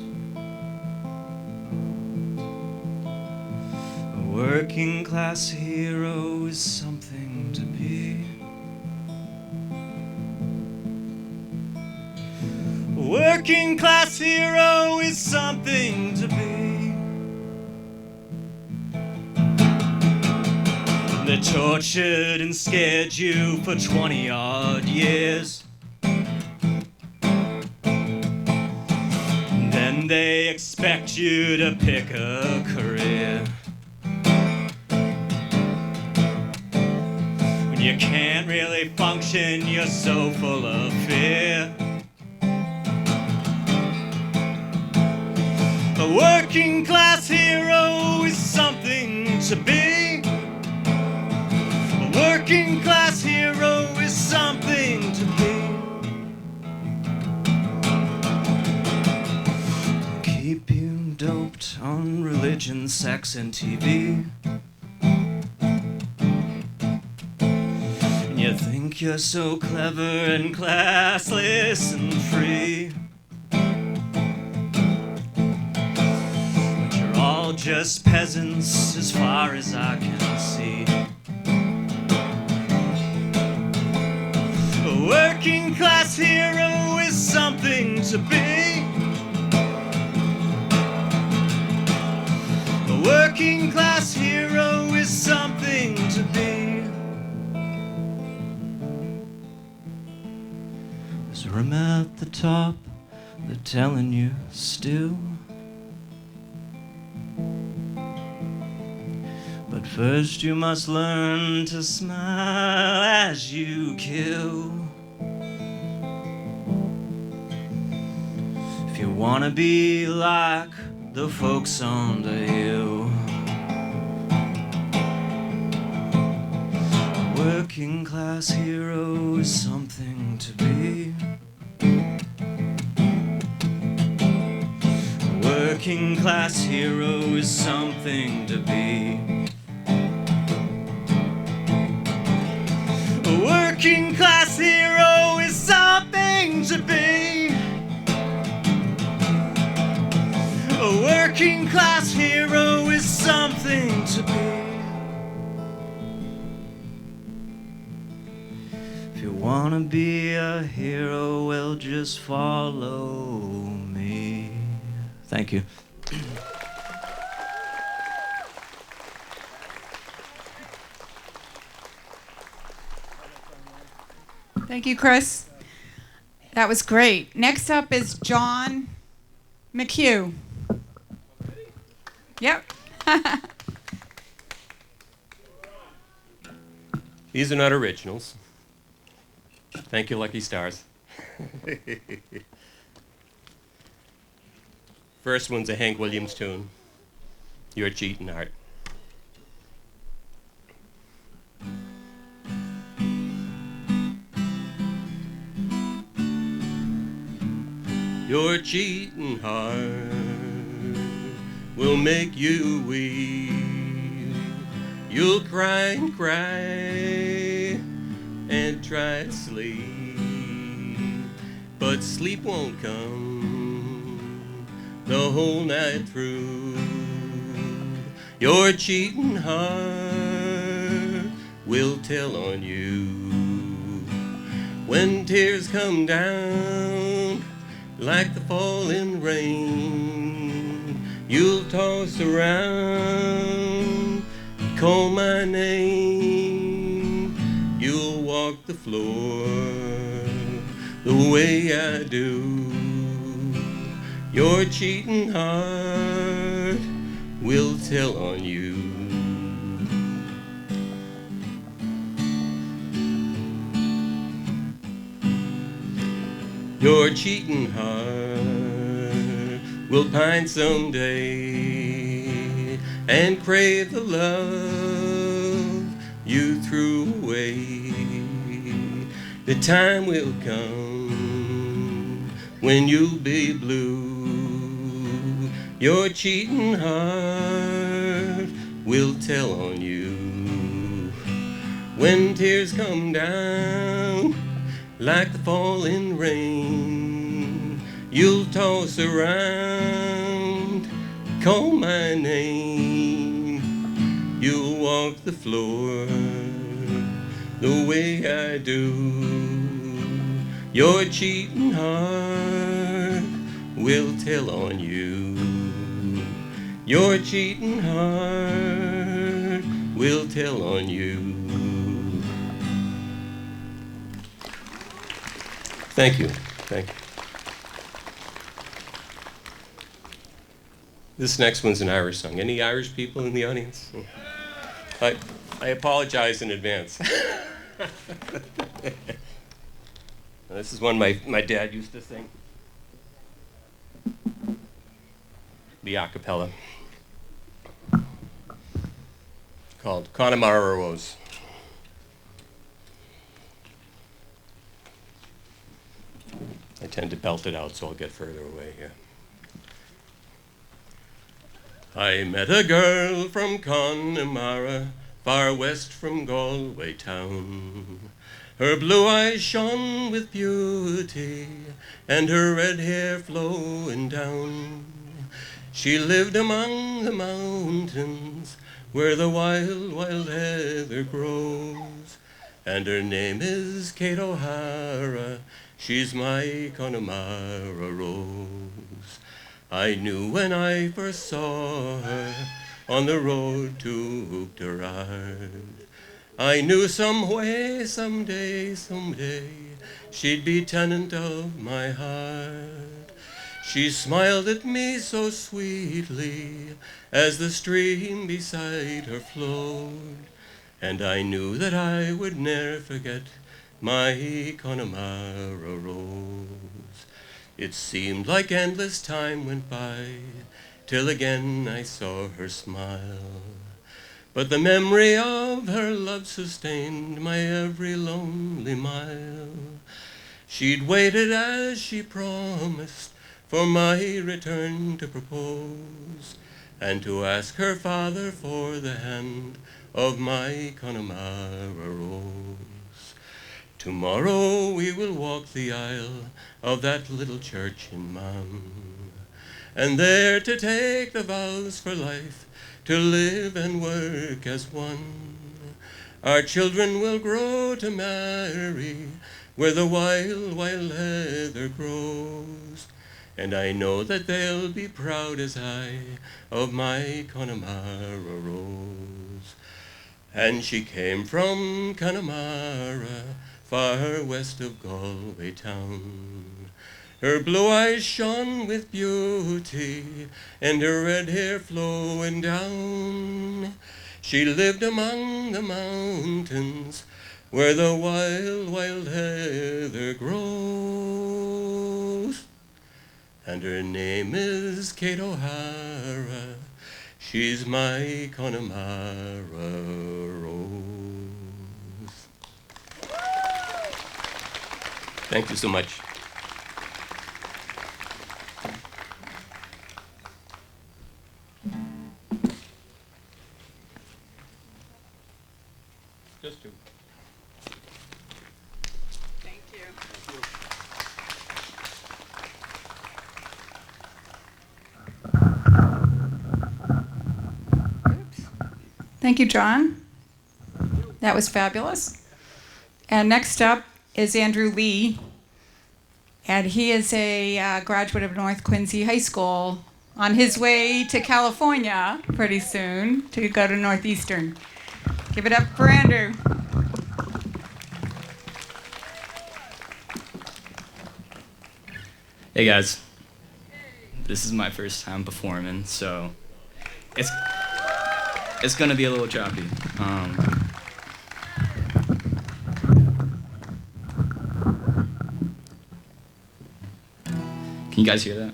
A working class hero is something to be. A working class hero is something to be. They tortured and scared you for 20-odd years. And then they expect you to pick a career. When you can't really function, you're so full of fear. A working class hero is something to be. A working class hero is something to be. Keep you doped on religion, sex, and TV. And you think you're so clever and classless and free. All just peasants as far as I can see. A working class hero is something to be. A working class hero is something to be. There's a room at the top, they're telling you still. But first you must learn to smile as you kill. If you wanna be like the folks on the hill. A working class hero is something to be. A working class hero is something to be. A working class hero is something to be. A working class hero is something to be. If you wanna be a hero, well, just follow me. Thank you. Thank you, Chris. That was great. Next up is John McHugh. Yep. These are not originals. Thank you, Lucky Stars. First one's a Hank Williams tune. You're Cheating Heart. Your cheating heart will make you weep. You'll cry and cry and try to sleep, but sleep won't come the whole night through. Your cheating heart will tell on you when tears come down like the falling rain. You'll toss around, call my name. You'll walk the floor the way I do. Your cheating heart will tell on you. Your cheating heart will pine someday and crave the love you threw away. The time will come when you'll be blue. Your cheating heart will tell on you. When tears come down like the falling rain, you'll toss around, call my name. You'll walk the floor the way I do. Your cheating heart will tell on you. Your cheating heart will tell on you. Thank you. Thank you. This next one's an Irish song. Any Irish people in the audience? I apologize in advance. This is one my dad used to sing. The a cappella. Called Connemara Rose. I tend to belt it out, so I'll get further away here. I met a girl from Connemara, far west from Galway town. Her blue eyes shone with beauty, and her red hair flowing down. She lived among the mountains, where the wild, wild heather grows. And her name is Kate O'Hara, she's my Connemara Rose. I knew when I first saw her on the road to Uachtarard, I knew some way, someday, she'd be tenant of my heart. She smiled at me so sweetly as the stream beside her flowed, and I knew that I would ne'er forget my Connemara Rose. It seemed like endless time went by, till again I saw her smile. But the memory of her love sustained my every lonely mile. She'd waited as she promised for my return to propose, and to ask her father for the hand of my Connemara Rose. Tomorrow we will walk the aisle of that little church in Mam, and there to take the vows for life, to live and work as one. Our children will grow to marry where the wild, wild heather grows, and I know that they'll be proud as I of my Connemara Rose. And she came from Connemara, far west of Galway town. Her blue eyes shone with beauty, and her red hair flowing down. She lived among the mountains, where the wild, wild heather grows. And her name is Kate O'Hara, she's my Connemara Rose. Thank you so much. Just two. Thank you. Thank you, John. That was fabulous. And next up is Andrew Lee. And he is a graduate of North Quincy High School on his way to California pretty soon to go to Northeastern. Give it up for Andrew. Hey guys, this is my first time performing, so it's gonna be a little choppy. Can you guys hear that?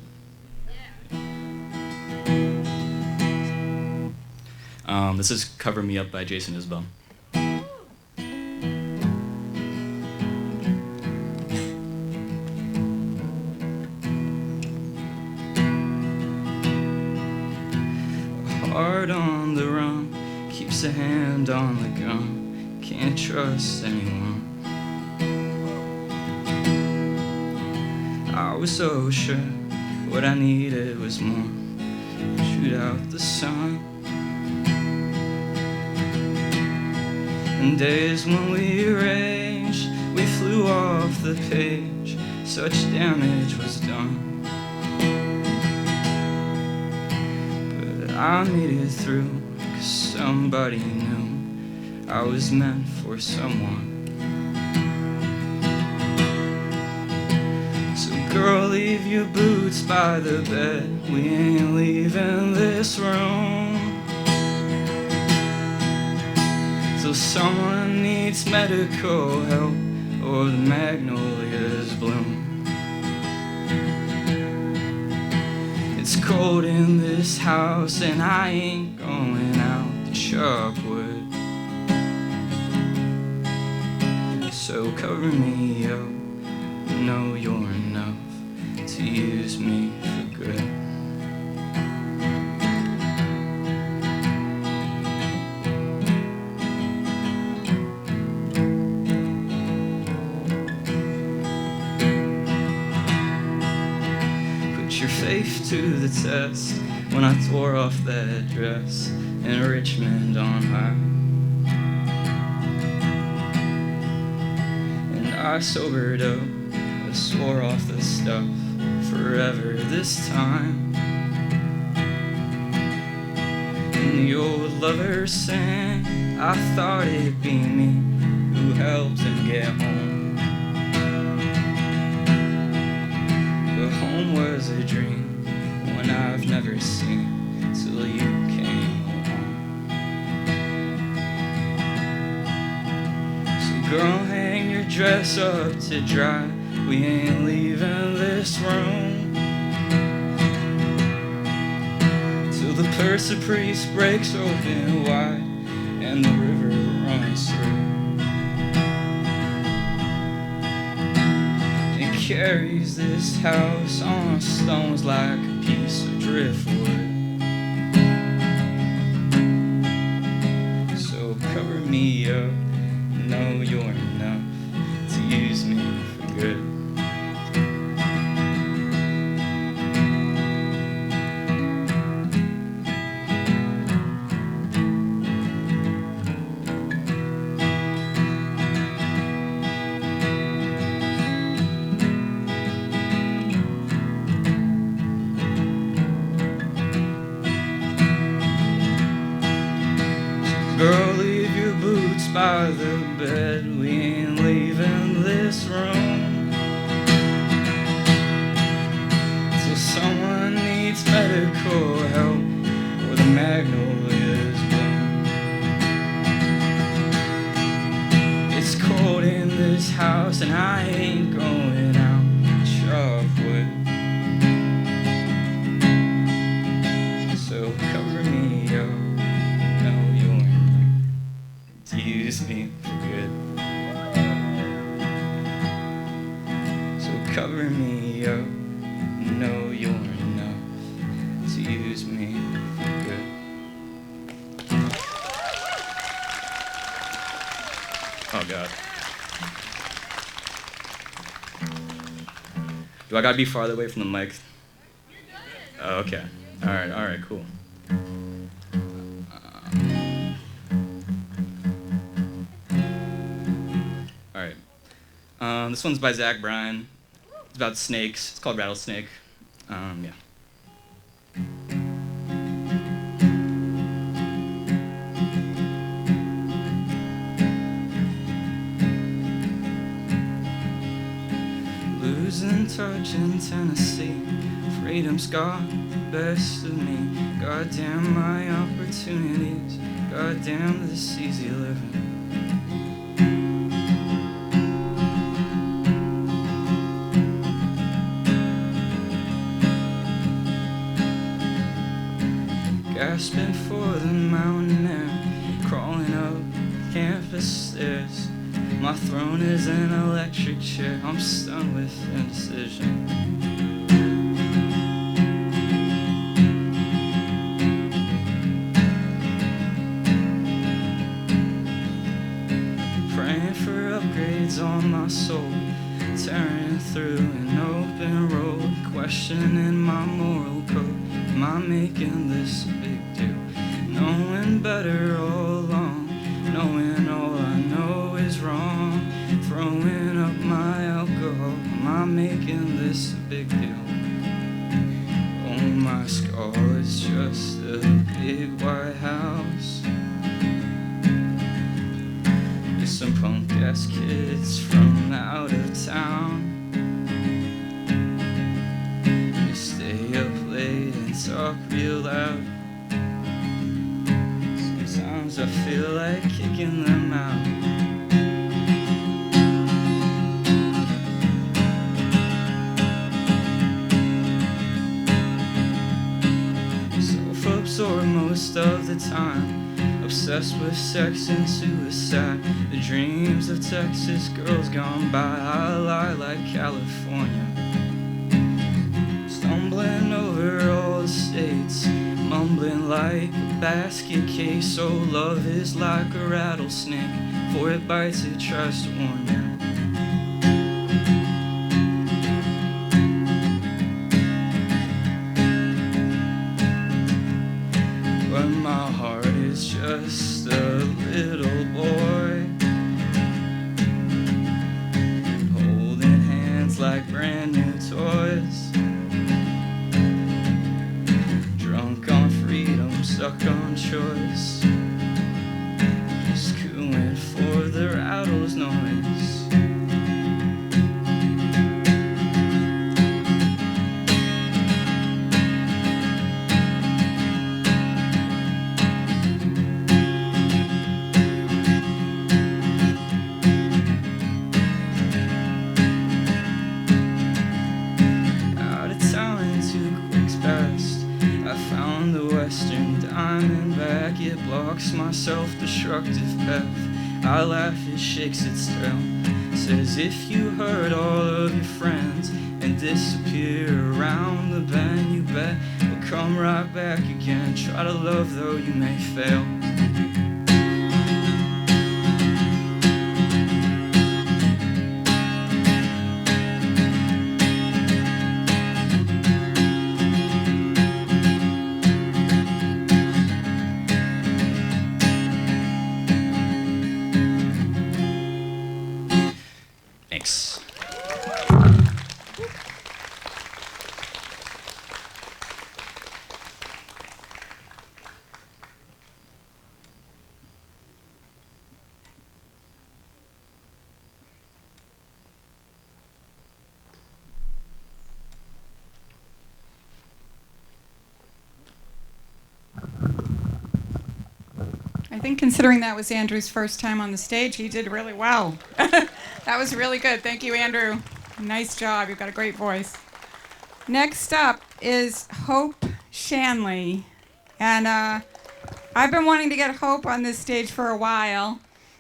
This is Cover Me Up by Jason Isbell. Heart on the run, keeps a hand on the gun, can't trust anyone. I was so sure what I needed was more. Shoot out the sun. And days when we raged, we flew off the page, such damage was done. I made it through, 'cause somebody knew I was meant for someone. So girl, leave your boots by the bed, we ain't leaving this room. So someone needs medical help, or the magnolias bloom. It's cold in this house and I ain't going out to chop wood. So cover me up, know you're enough to use me for good. Your faith to the test when I tore off that dress in Richmond on high. And I sobered up, I swore off the stuff forever this time. And the old lover sang, I thought it'd be me who helped him get home. Home was a dream, one I've never seen till you came along. So girl, hang your dress up to dry, we ain't leaving this room till the Persepolis breaks open wide and the river runs through. Carries this house on stones like a piece of driftwood. So cover me up, know you're enough to use me for good. Girl, leave your boots by the bed, we ain't leaving this room till someone needs medical help or the magnolias bloom. It's cold in this house and I ain't going out to chop wood. So cover me up, use me for good. So cover me up, know you're enough to use me for good. Oh God. Do I gotta be farther away from the mic? Oh, okay. All right, cool. This one's by Zach Bryan. It's about snakes. It's called Rattlesnake. Yeah. Losing touch in Tennessee. Freedom's got the best of me. Goddamn my opportunities. Goddamn this easy living. Gasping for the mountain air, crawling up campus stairs. My throne is an electric chair. I'm stunned with indecision. Praying for upgrades on my soul, tearing through an open road, questioning my moral code. Am I making this a big deal? Knowing better all along, knowing all I know is wrong, throwing up my alcohol. Am I making this a big deal? Oh, my skull is just a big white house. There's some punk ass kids from out of town. They stay up late and talk real loud. Sometimes I feel like kicking them out. Self-absorbed most of the time, obsessed with sex and suicide. The dreams of Texas girls gone by, I lie like California. Stumbling over all the states, mumbling like a basket case. Oh, love is like a rattlesnake, before it bites it tries to warn you. But my heart is just a little boy, holding hands like brand new toys. Drunk on freedom, stuck on choice, just cooing for the rattle's noise. Out of town and 2 quicks past, I found the Western Diamondback. It blocks my self-destructive path. I laugh, it shakes its tail, says if you hurt all of your friends and disappear around the bend, you bet we'll come right back again. Try to love though you may fail. Thanks. I think considering that was Andrew's first time on the stage, he did really well. That was really good. Thank you, Andrew. Nice job. You've got a great voice. Next up is Hope Shanley. And I've been wanting to get Hope on this stage for a while.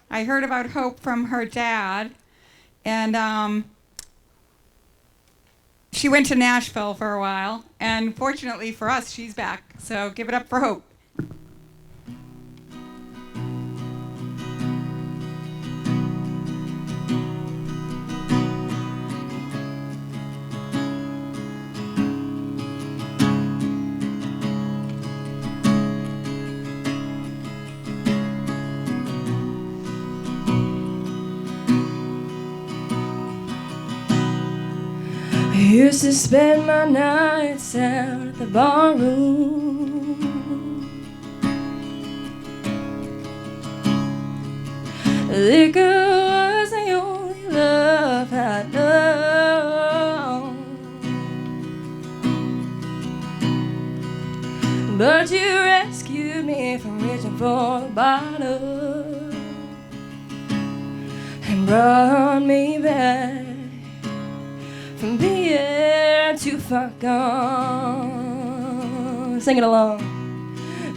I heard about Hope from her dad. And she went to Nashville for a while. And fortunately for us, she's back. So give it up for Hope. Used to spend my nights out at the barroom. Liquor was the only love I'd known. But you rescued me from reaching for the bottle and brought me back from being too far gone. Sing it along.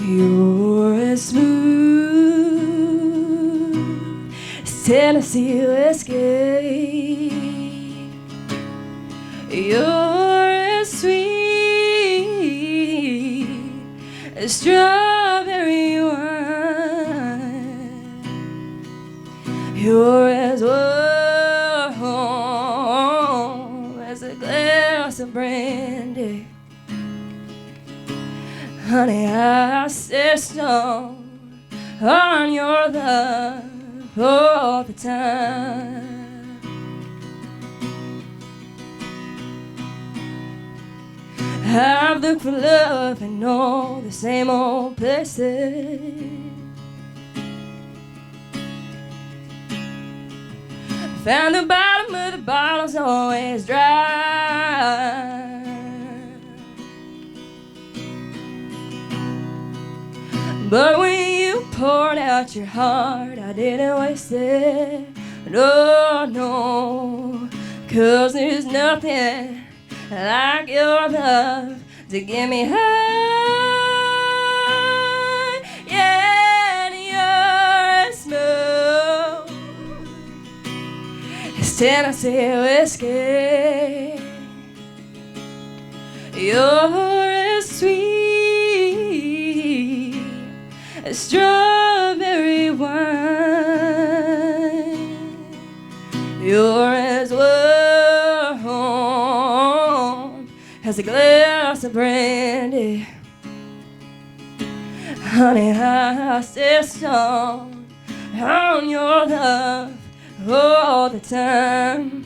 You're as smooth as Tennessee whiskey. You're as sweet as strawberry wine. You're as warm as a glass of brandy. Honey, I insist on your love all the time. I've looked for love in all the same old places. Found the bottom of the bottle's always dry. But when you poured out your heart, I didn't waste it. No, no, 'cause there's nothing like your love to get me high. Yeah, and you're as smooth as Tennessee whiskey. You're as sweet as strawberry wine. You're as warm as a glass of brandy. Honey, I insist on your love all the time.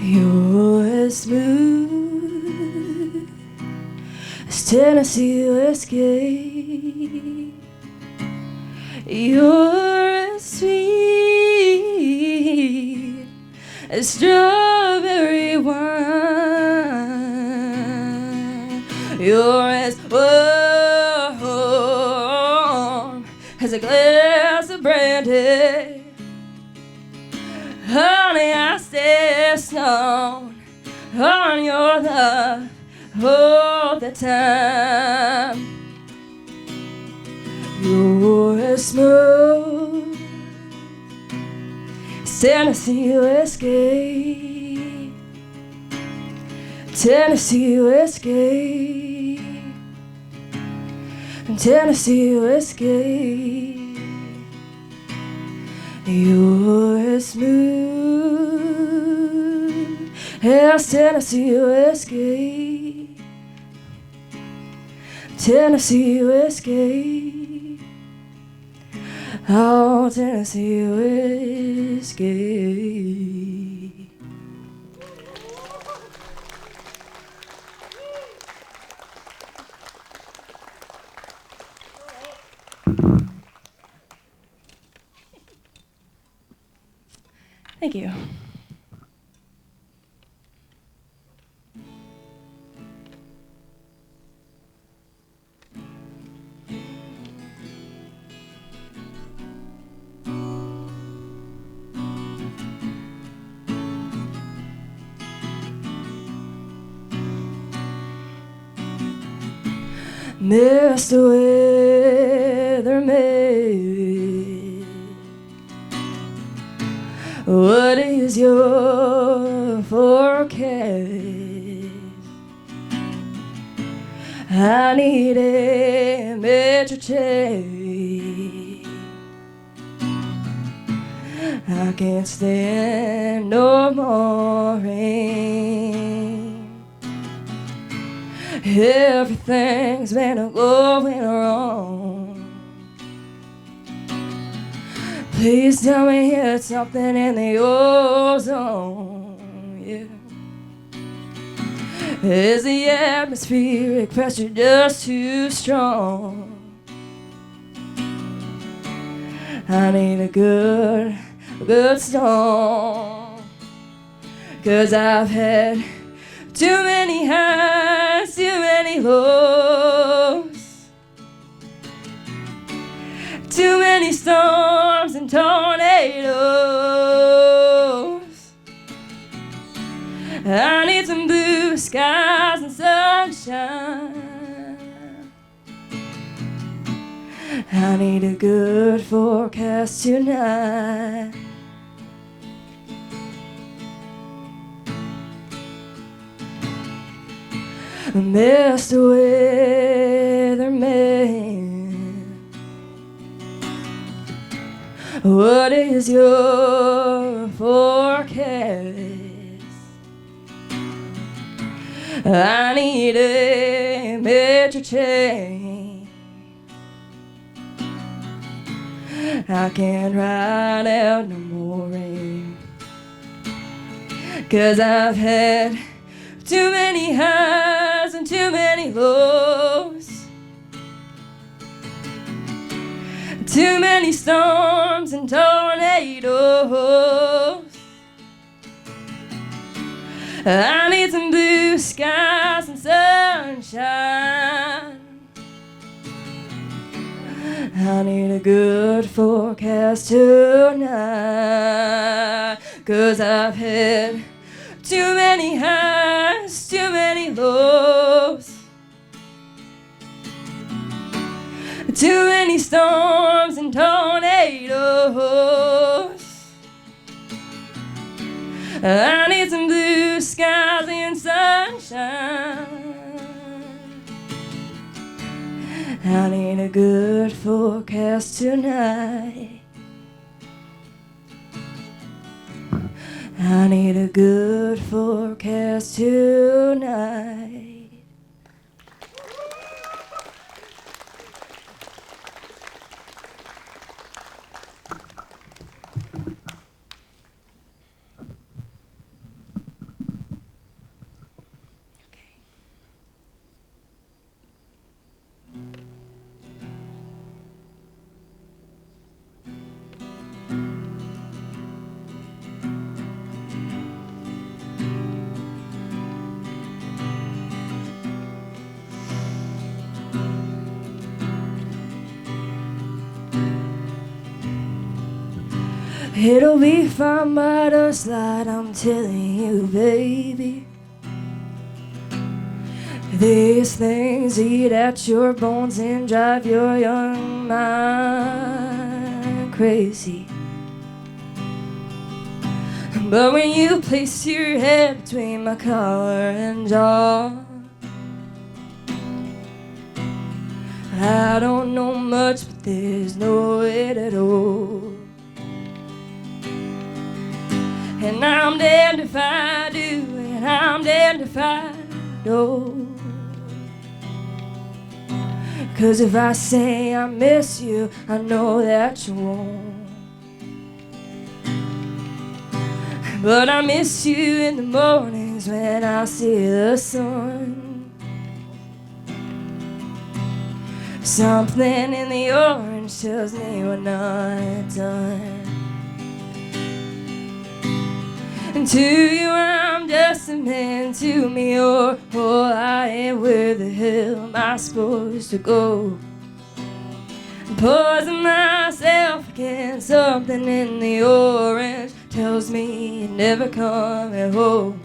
You're as smooth as Tennessee whiskey. You're as sweet as strawberry wine. You're as warm as a glass of brandy. Honey, I insist on your love all the time. You're as smooth as Tennessee whiskey. Tennessee whiskey. Tennessee whiskey. You're as smooth as Tennessee whiskey. Tennessee whiskey. Oh, Tennessee whiskey. Thank you. Mr. Weatherman, what is your forecast? I need a measure check. I can't stand no more rain. Everything's been going wrong. Please tell me it's something in the ozone, yeah. Is the atmospheric pressure just too strong? I need a good storm, 'cause I've had too many highs, too many lows, too many storms and tornadoes. I need some blue skies and sunshine. I need a good forecast tonight. Mr. Weatherman, what is your forecast? I need a metric change. I can't ride out no more rain, 'cause I've had too many highs and too many lows, too many storms and tornadoes. I need some blue skies and sunshine. I need a good forecast tonight, 'cause I've had too many highs, too many lows, too many storms and tornadoes. I need some blue skies and sunshine. I need a good forecast tonight. I need a good forecast tonight. It'll be fine by the slide, I'm telling you, baby. These things eat at your bones and drive your young mind crazy. But when you place your head between my collar and jaw, I don't know much, but there's no way at all. And I'm damned if I do, and I'm damned if I don't. 'Cause if I say I miss you, I know that you won't. But I miss you in the mornings when I see the sun. Something in the orange tells me we're not done. And to you I'm just a man, to me you're all I am. Where the hell am I supposed to go? I'm poisoning myself again. Something in the orange tells me you're never coming home.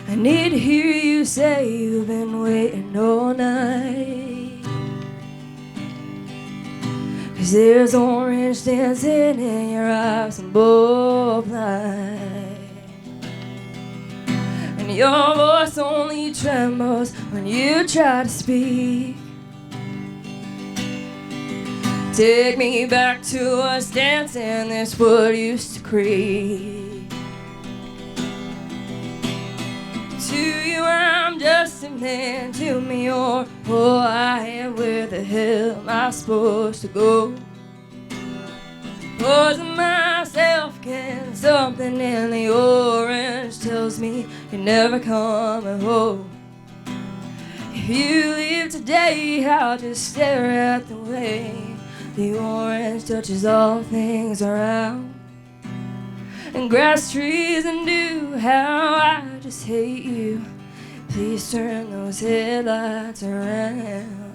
I need to hear you say you've been waiting all night. 'Cause there's orange dancing in your eyes and both blind. And your voice only trembles when you try to speak. Take me back to us dancing this wood used to creak. To you I'm just a man, to me you're who I am. Where the hell am I supposed to go? Poison myself again, something in the orange tells me you're never coming home. If you leave today, I'll just stare at the way the orange touches all things around. And grass, trees, and dew, how I just hate you. Please turn those headlights around.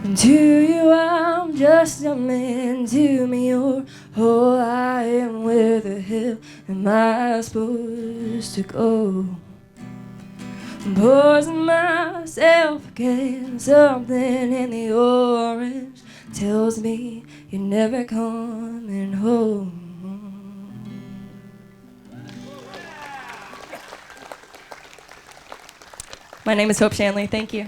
And to you I'm just a man, to me you're all I am. Where the hell am I supposed to go? I'm poisoning myself again, something in the orange tells me you're never coming home. My name is Hope Shanley, thank you.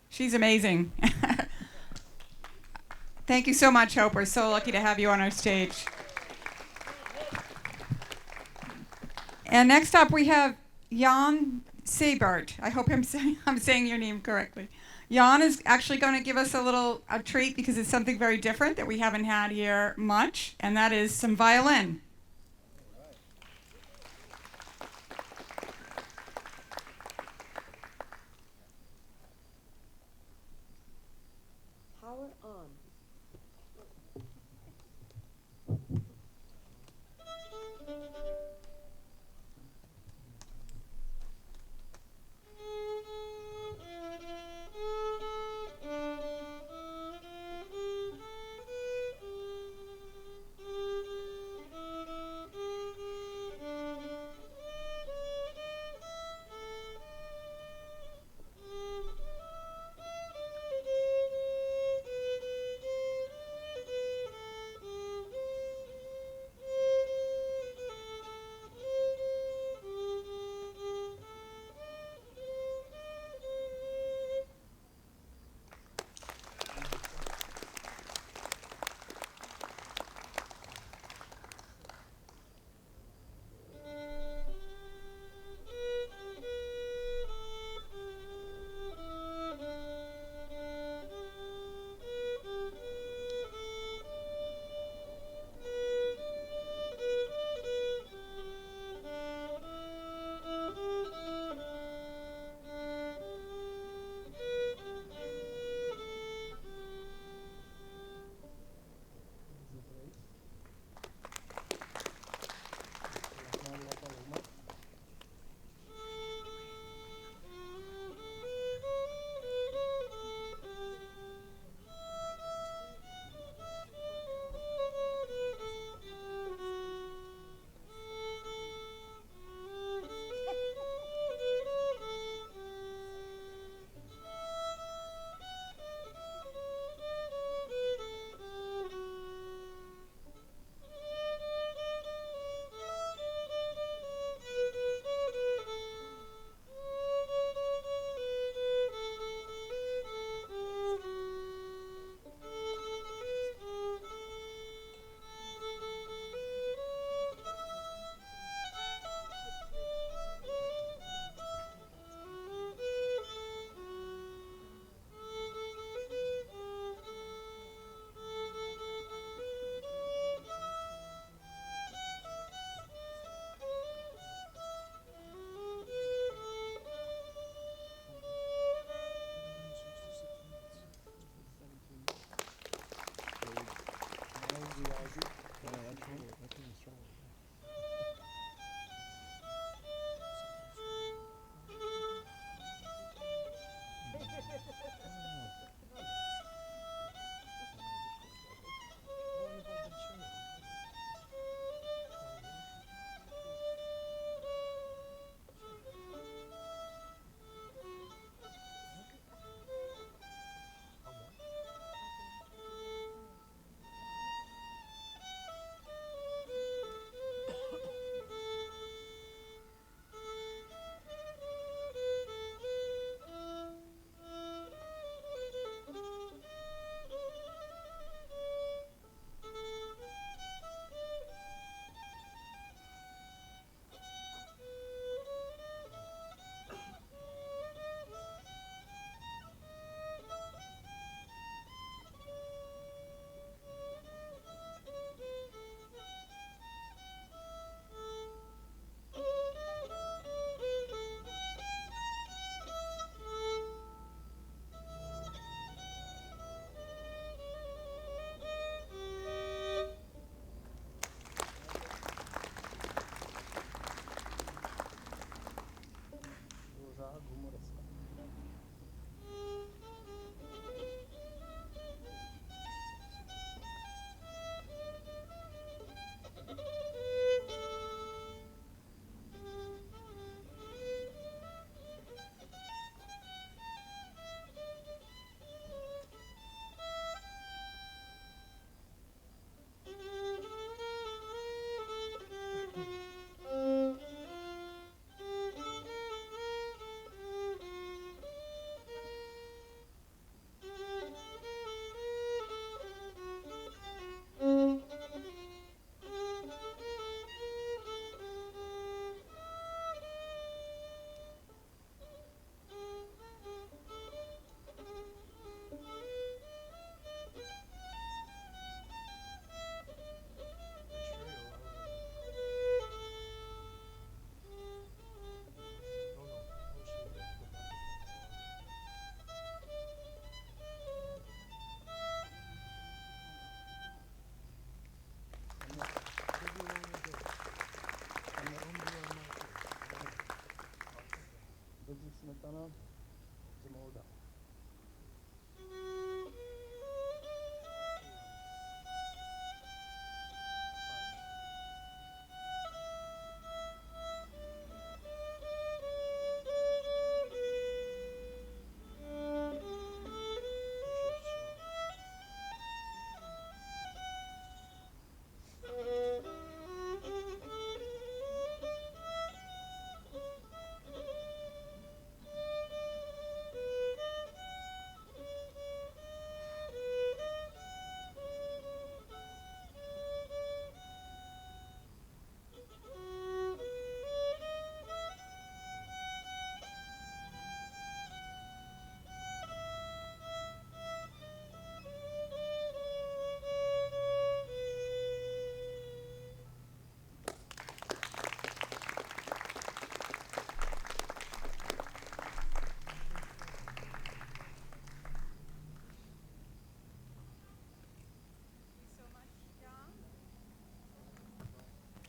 She's amazing. Thank you so much, Hope. We're so lucky to have you on our stage. And next up, we have Jan Seibert. I hope I'm saying your name correctly. Jan is actually going to give us a treat because it's something very different that we haven't had here much, and that is some violin. Power on.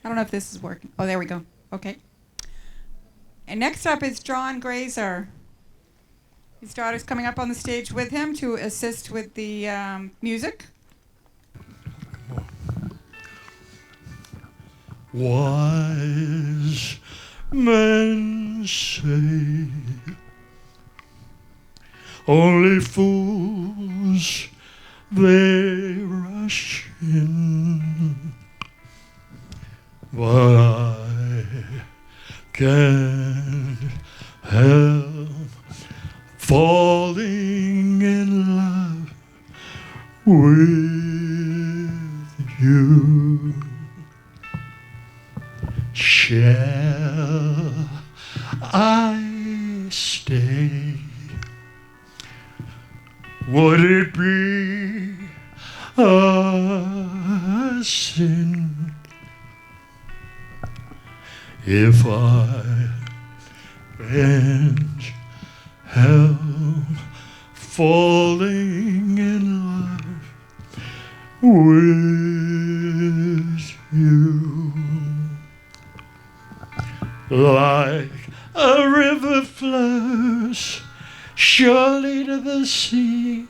I don't know if this is working. Oh, there we go. Okay. And next up is John Grazer. His daughter's coming up on the stage with him to assist with the music. Wise men say only fools they rush in, but I can't help falling in love with you. Shall I stay? Would it be a sin if I can't help falling in love with you? Like a river flows surely to the sea,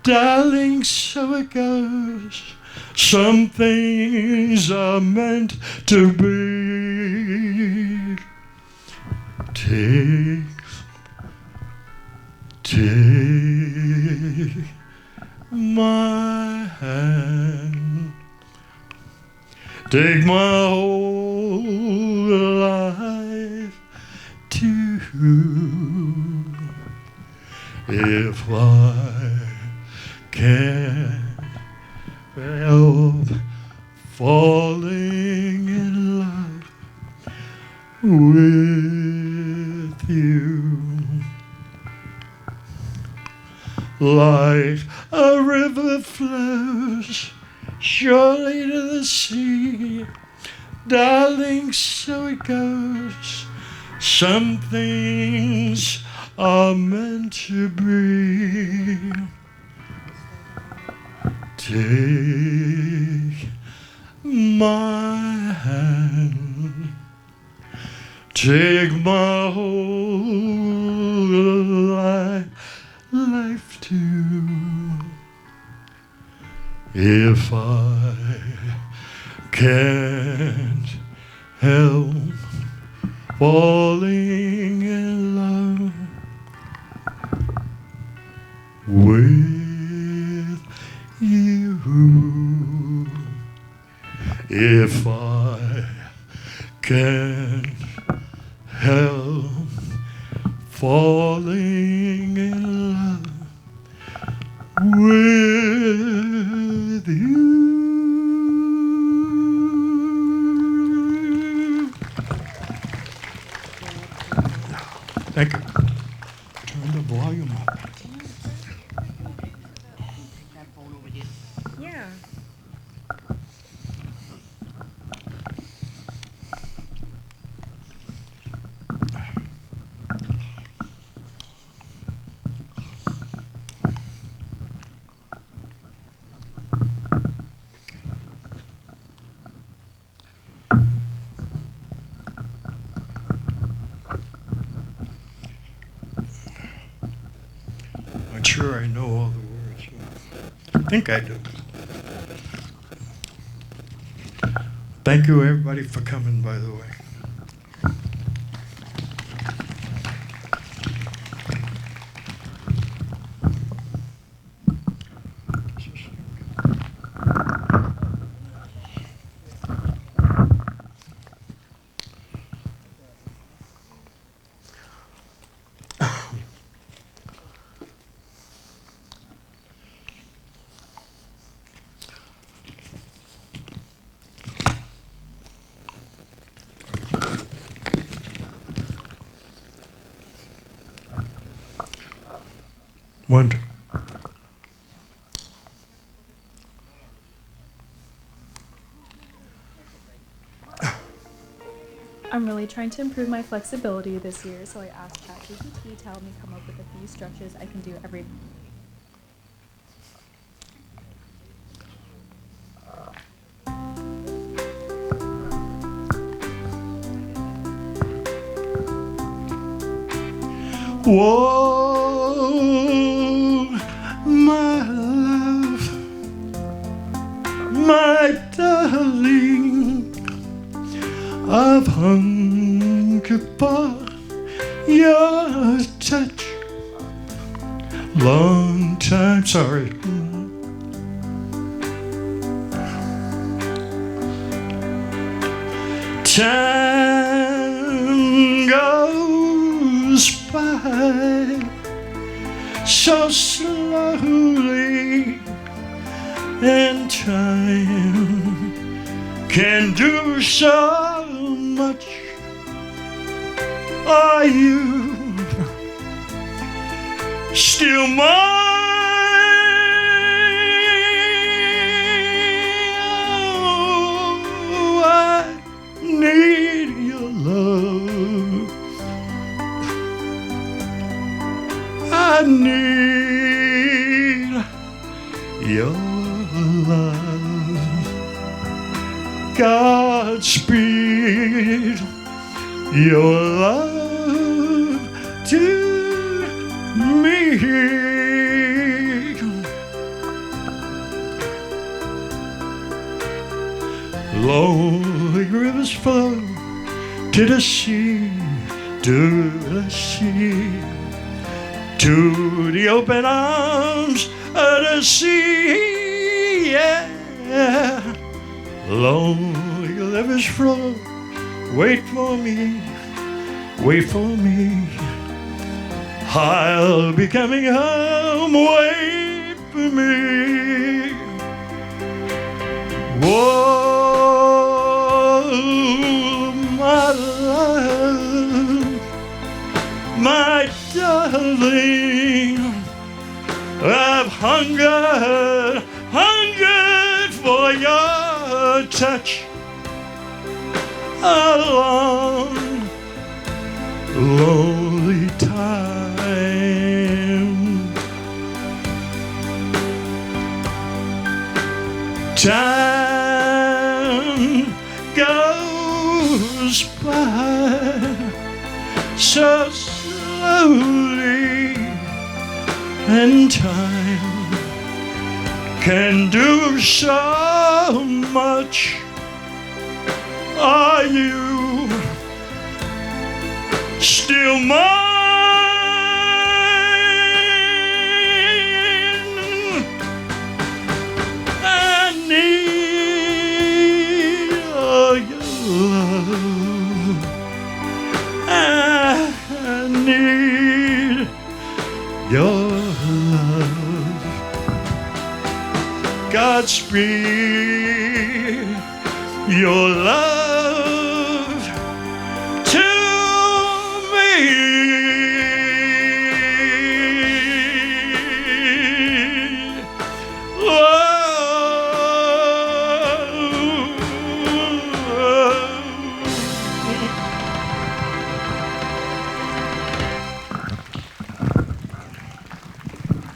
darling, so it goes. Some things are meant to be. Take my hand, take my whole life too. If I can't help falling in love with you, like a river flows surely to the sea, darling, so it goes. Some things are meant to be. Take my hand, take my whole life too. If I can't help falling in love with you, if I can't help falling in love with you. Thank you. Turn the volume up. Yeah. sure I know all the words. I think I do. Thank you, everybody, for coming, by the way. Wonder. I'm really trying to improve my flexibility this year, so I asked ChatGPT to help me come up with a few stretches I can do every day. Whoa, my love, my darling, I've hungered for your touch. Long time, sorry. Time goes by so slowly, and time can do so much. Are you still mine? Oh, I need your love. I need your love. Godspeed your love to me. Lonely rivers flow to the sea, to the sea, to the open arms of the sea. Yeah. Lonely rivers flow. Wait for me, wait for me. I'll be coming home. Wait for me. Whoa, my love, my darling, I've hungered for your touch. A long, lonely time. Time goes by so slowly, and time can do so much. Are you still mine? I need your love. I need your love. Godspeed your love to me.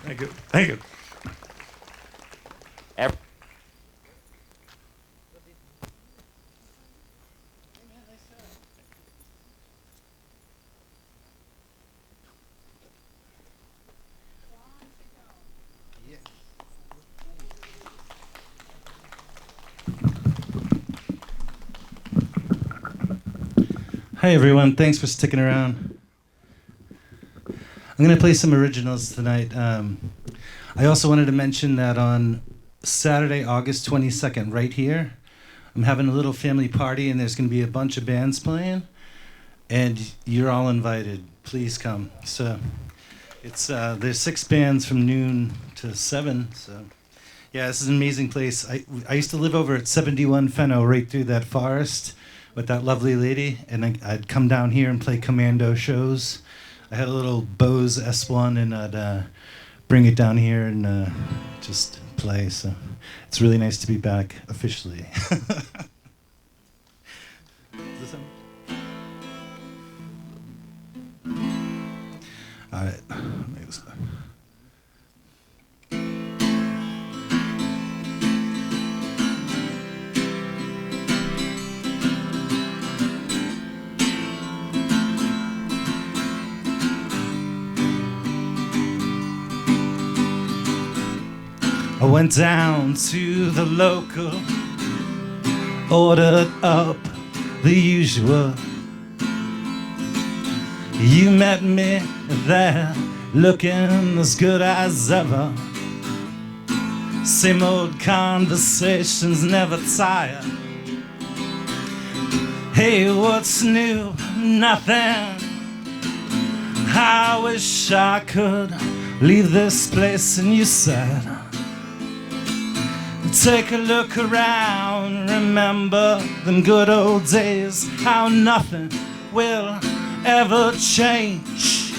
Thank you. Thank you. Hi everyone, thanks for sticking around. I'm going to play some originals tonight. I also wanted to mention that on Saturday, August 22nd, right here, I'm having a little family party and there's going to be a bunch of bands playing, and you're all invited. Please come. So it's there's 6 bands from noon to 7. So yeah, this is an amazing place. I used to live over at 71 Fenno, right through that forest with that lovely lady, and I'd come down here and play commando shows. I had a little Bose S1, and I'd bring it down here and just play. So it's really nice to be back officially. Is this on? All right. Maybe this one. I went down to the local, ordered up the usual. You met me there, looking as good as ever. Same old conversations never tire. Hey, what's new? Nothing. I wish I could leave this place, and you said, take a look around, remember them good old days, how nothing will ever change.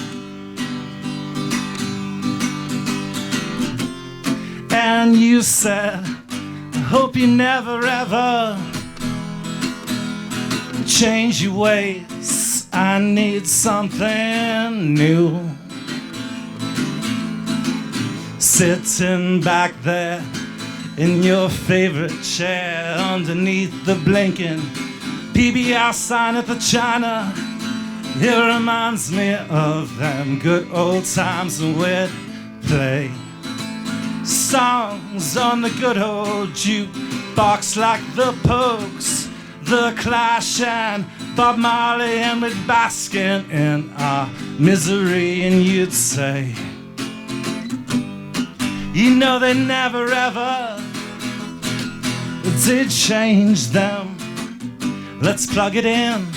And you said, I hope you never ever change your ways. I need something new. Sitting back there in your favorite chair underneath the blinking PBR sign at the China, it reminds me of them good old times when we'd play songs on the good old jukebox like the Pogues, the Clash and Bob Marley, and we'd basking in our misery. And you'd say, you know they never ever did change them. Let's plug it in.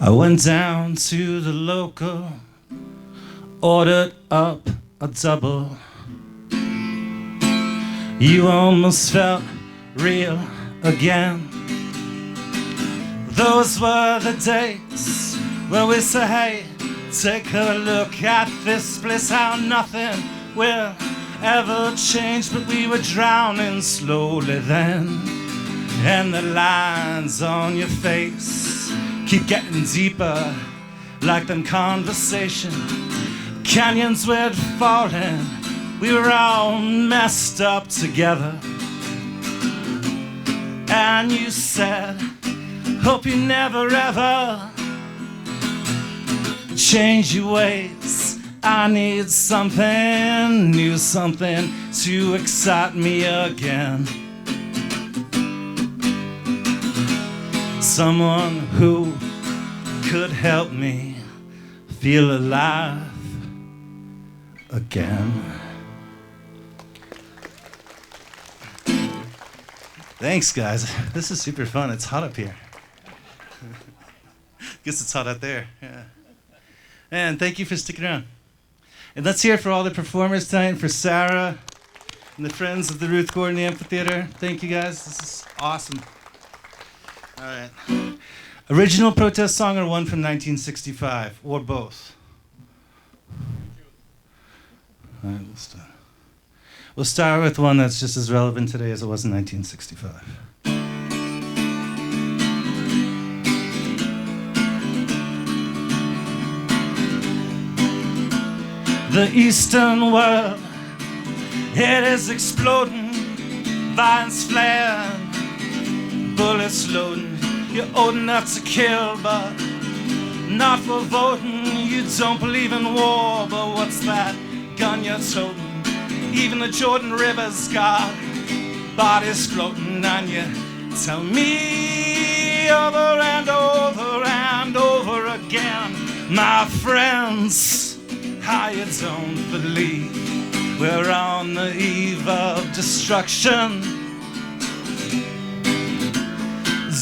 I went down to the local, ordered up a double. You almost felt real again. Those were the days where we say, hey, take a look at this place, how nothing will ever change. But we were drowning slowly then, and the lines on your face keep getting deeper, like them conversation canyons we'd fallen. We were all messed up together. And you said, hope you never ever change your ways. I need something new, something to excite me again. Someone who could help me feel alive again. Thanks, guys. This is super fun. It's hot up here. Guess it's hot out there. Yeah. And thank you for sticking around. And let's hear it for all the performers tonight, for Sarah and the friends of the Ruth Gordon Amphitheater. Thank you, guys. This is awesome. All right. Original protest song or one from 1965, or both? All right, we'll start with one that's just as relevant today as it was in 1965. The Eastern world, it is exploding, vines flaring, bullets loading. You're old enough to kill, but not for voting. You don't believe in war, but what's that gun you're toting? Even the Jordan River's got bodies floating, and you tell me over and over and over again, my friends, how you don't believe we're on the eve of destruction.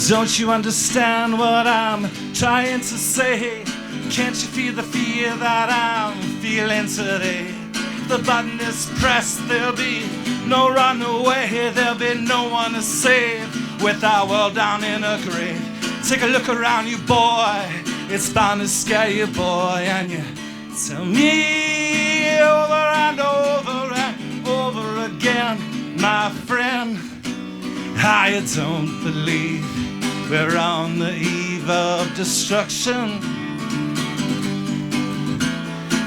Don't you understand what I'm trying to say? Can't you feel the fear that I'm feeling today? The button is pressed, there'll be no runaway, there'll be no one to save with our world down in a grave. Take a look around you, boy, it's bound to scare you, boy, and you tell me over and over and over again, my friend, how you don't believe we're on the eve of destruction.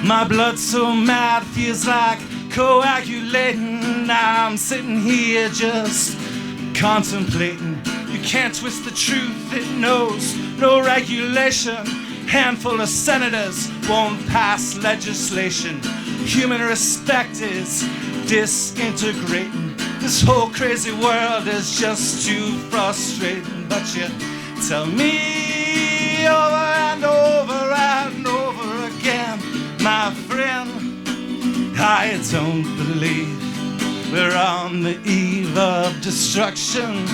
My blood's so mad, feels like coagulating. Now I'm sitting here just contemplating. You can't twist the truth, it knows no regulation. Handful of senators won't pass legislation. Human respect is disintegrating. This whole crazy world is just too frustrating. But you tell me over and over and over again, my friend, I don't believe we're on the eve of destruction.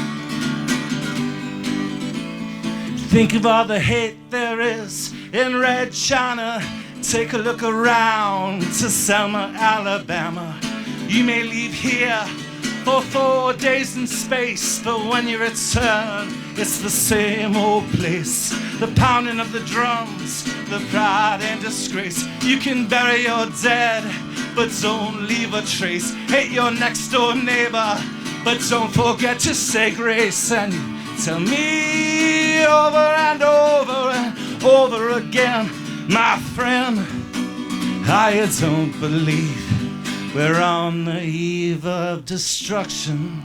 Think of all the hate there is in Red China. Take a look around to Selma, Alabama. You may leave here for 4 days in space, but when you return, it's the same old place. The pounding of the drums, the pride and disgrace. You can bury your dead, but don't leave a trace. Hate your next door neighbor, but don't forget to say grace. And tell me over and over and over again, my friend, I don't believe we're on the eve of destruction.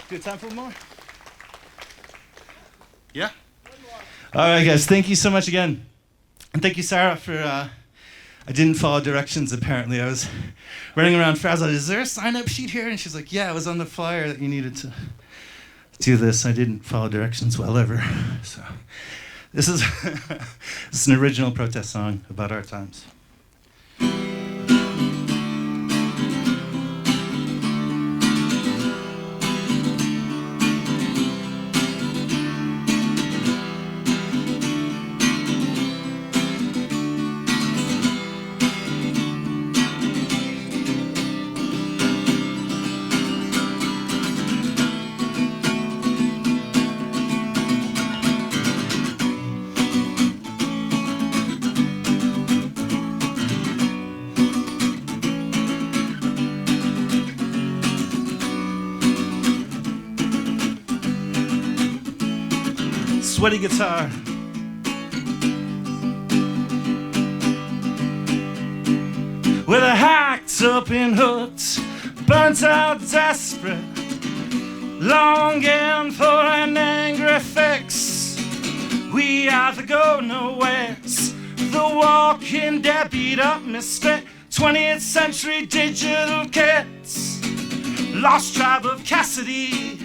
Good time for more? Yeah? All right, guys, thank you so much again. And thank you, Sarah, for, I didn't follow directions, apparently. I was running around Frazzle. Is there a sign-up sheet here? And she's like, yeah, it was on the flyer that you needed to do this. I didn't follow directions well ever. So this is, this is an original protest song about our times. Sweaty guitar. With a hacked up in hoods, burnt out desperate, longing for an angry fix. We are the go-nowheres, the walking dead, beat up misfit, 20th century digital kids. Lost tribe of Cassidy,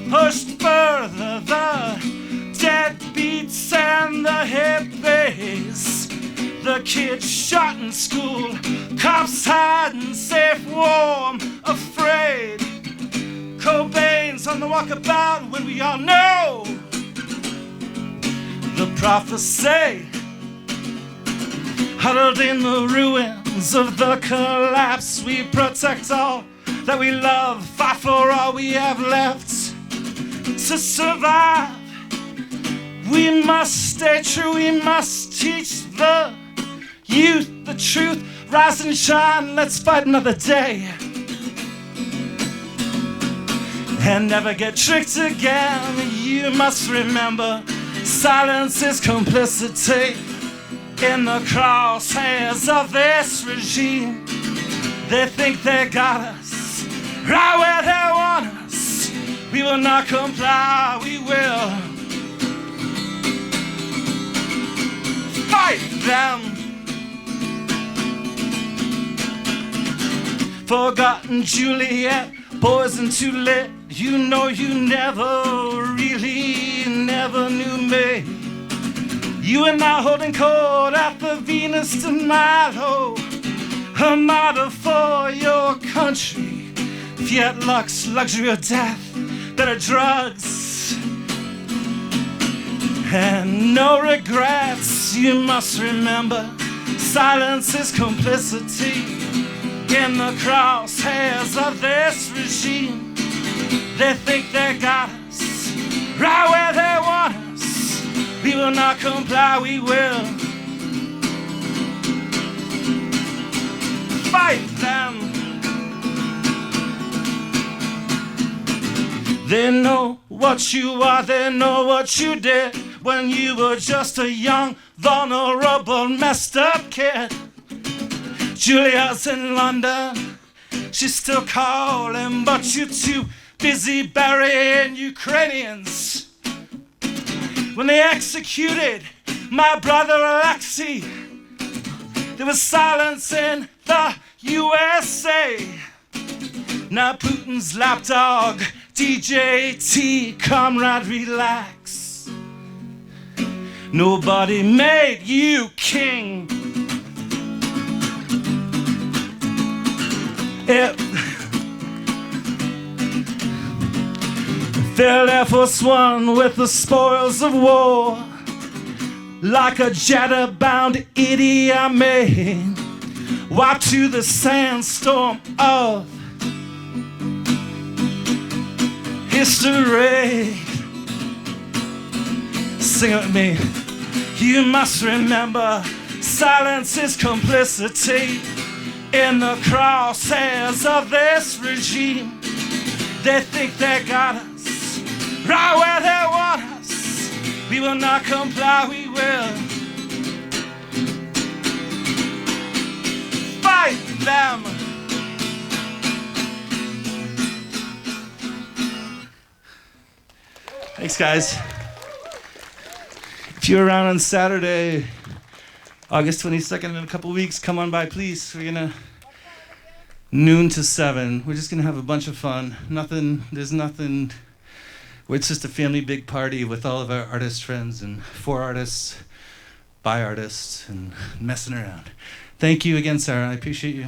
pushed further the deadbeats and the hippies, the kids shot in school, cops hiding safe, warm, afraid. Cobain's on the walkabout when we all know the prophecy. Huddled in the ruins of the collapse, we protect all that we love, fight for all we have left to survive. We must stay true, we must teach the youth the truth. Rise and shine, let's fight another day. And never get tricked again. You must remember Silence is complicity in the crosshairs of this regime. They think they got us right where they want us. We will not comply, we will fight them. Forgotten Juliet, poison too late. You know you never really never knew me. You and I holding court at the Venus de Milo, a martyr for your country. Fiat lux, luxury or death, better drugs and no regrets. You must remember, silence is complicity in the crosshairs of this regime. They think they got us right where they want us. We will not comply, we will fight them. They know what you are, they know what you did when you were just a young, vulnerable, messed up kid. Julia's in London, she's still calling, but you're too busy burying Ukrainians. When they executed my brother Alexei, there was silence in the USA. Now Putin's lapdog, DJT, comrade, relax. Nobody made you king. Field Air Force One with the spoils of war, like a jetter-bound Idi Amin, wiped to the sandstorm of history. Sing it with me. You must remember, silence is complicity in the crosshairs of this regime. They think they got us right where they want us. We will not comply, we will fight them. Thanks, guys. If you're around on Saturday, August 22nd, in a couple weeks, come on by, please. We're gonna noon to 7. We're just gonna have a bunch of fun. There's nothing. It's just a family big party with all of our artist friends and for artists, by artists, and messing around. Thank you again, Sarah. I appreciate you.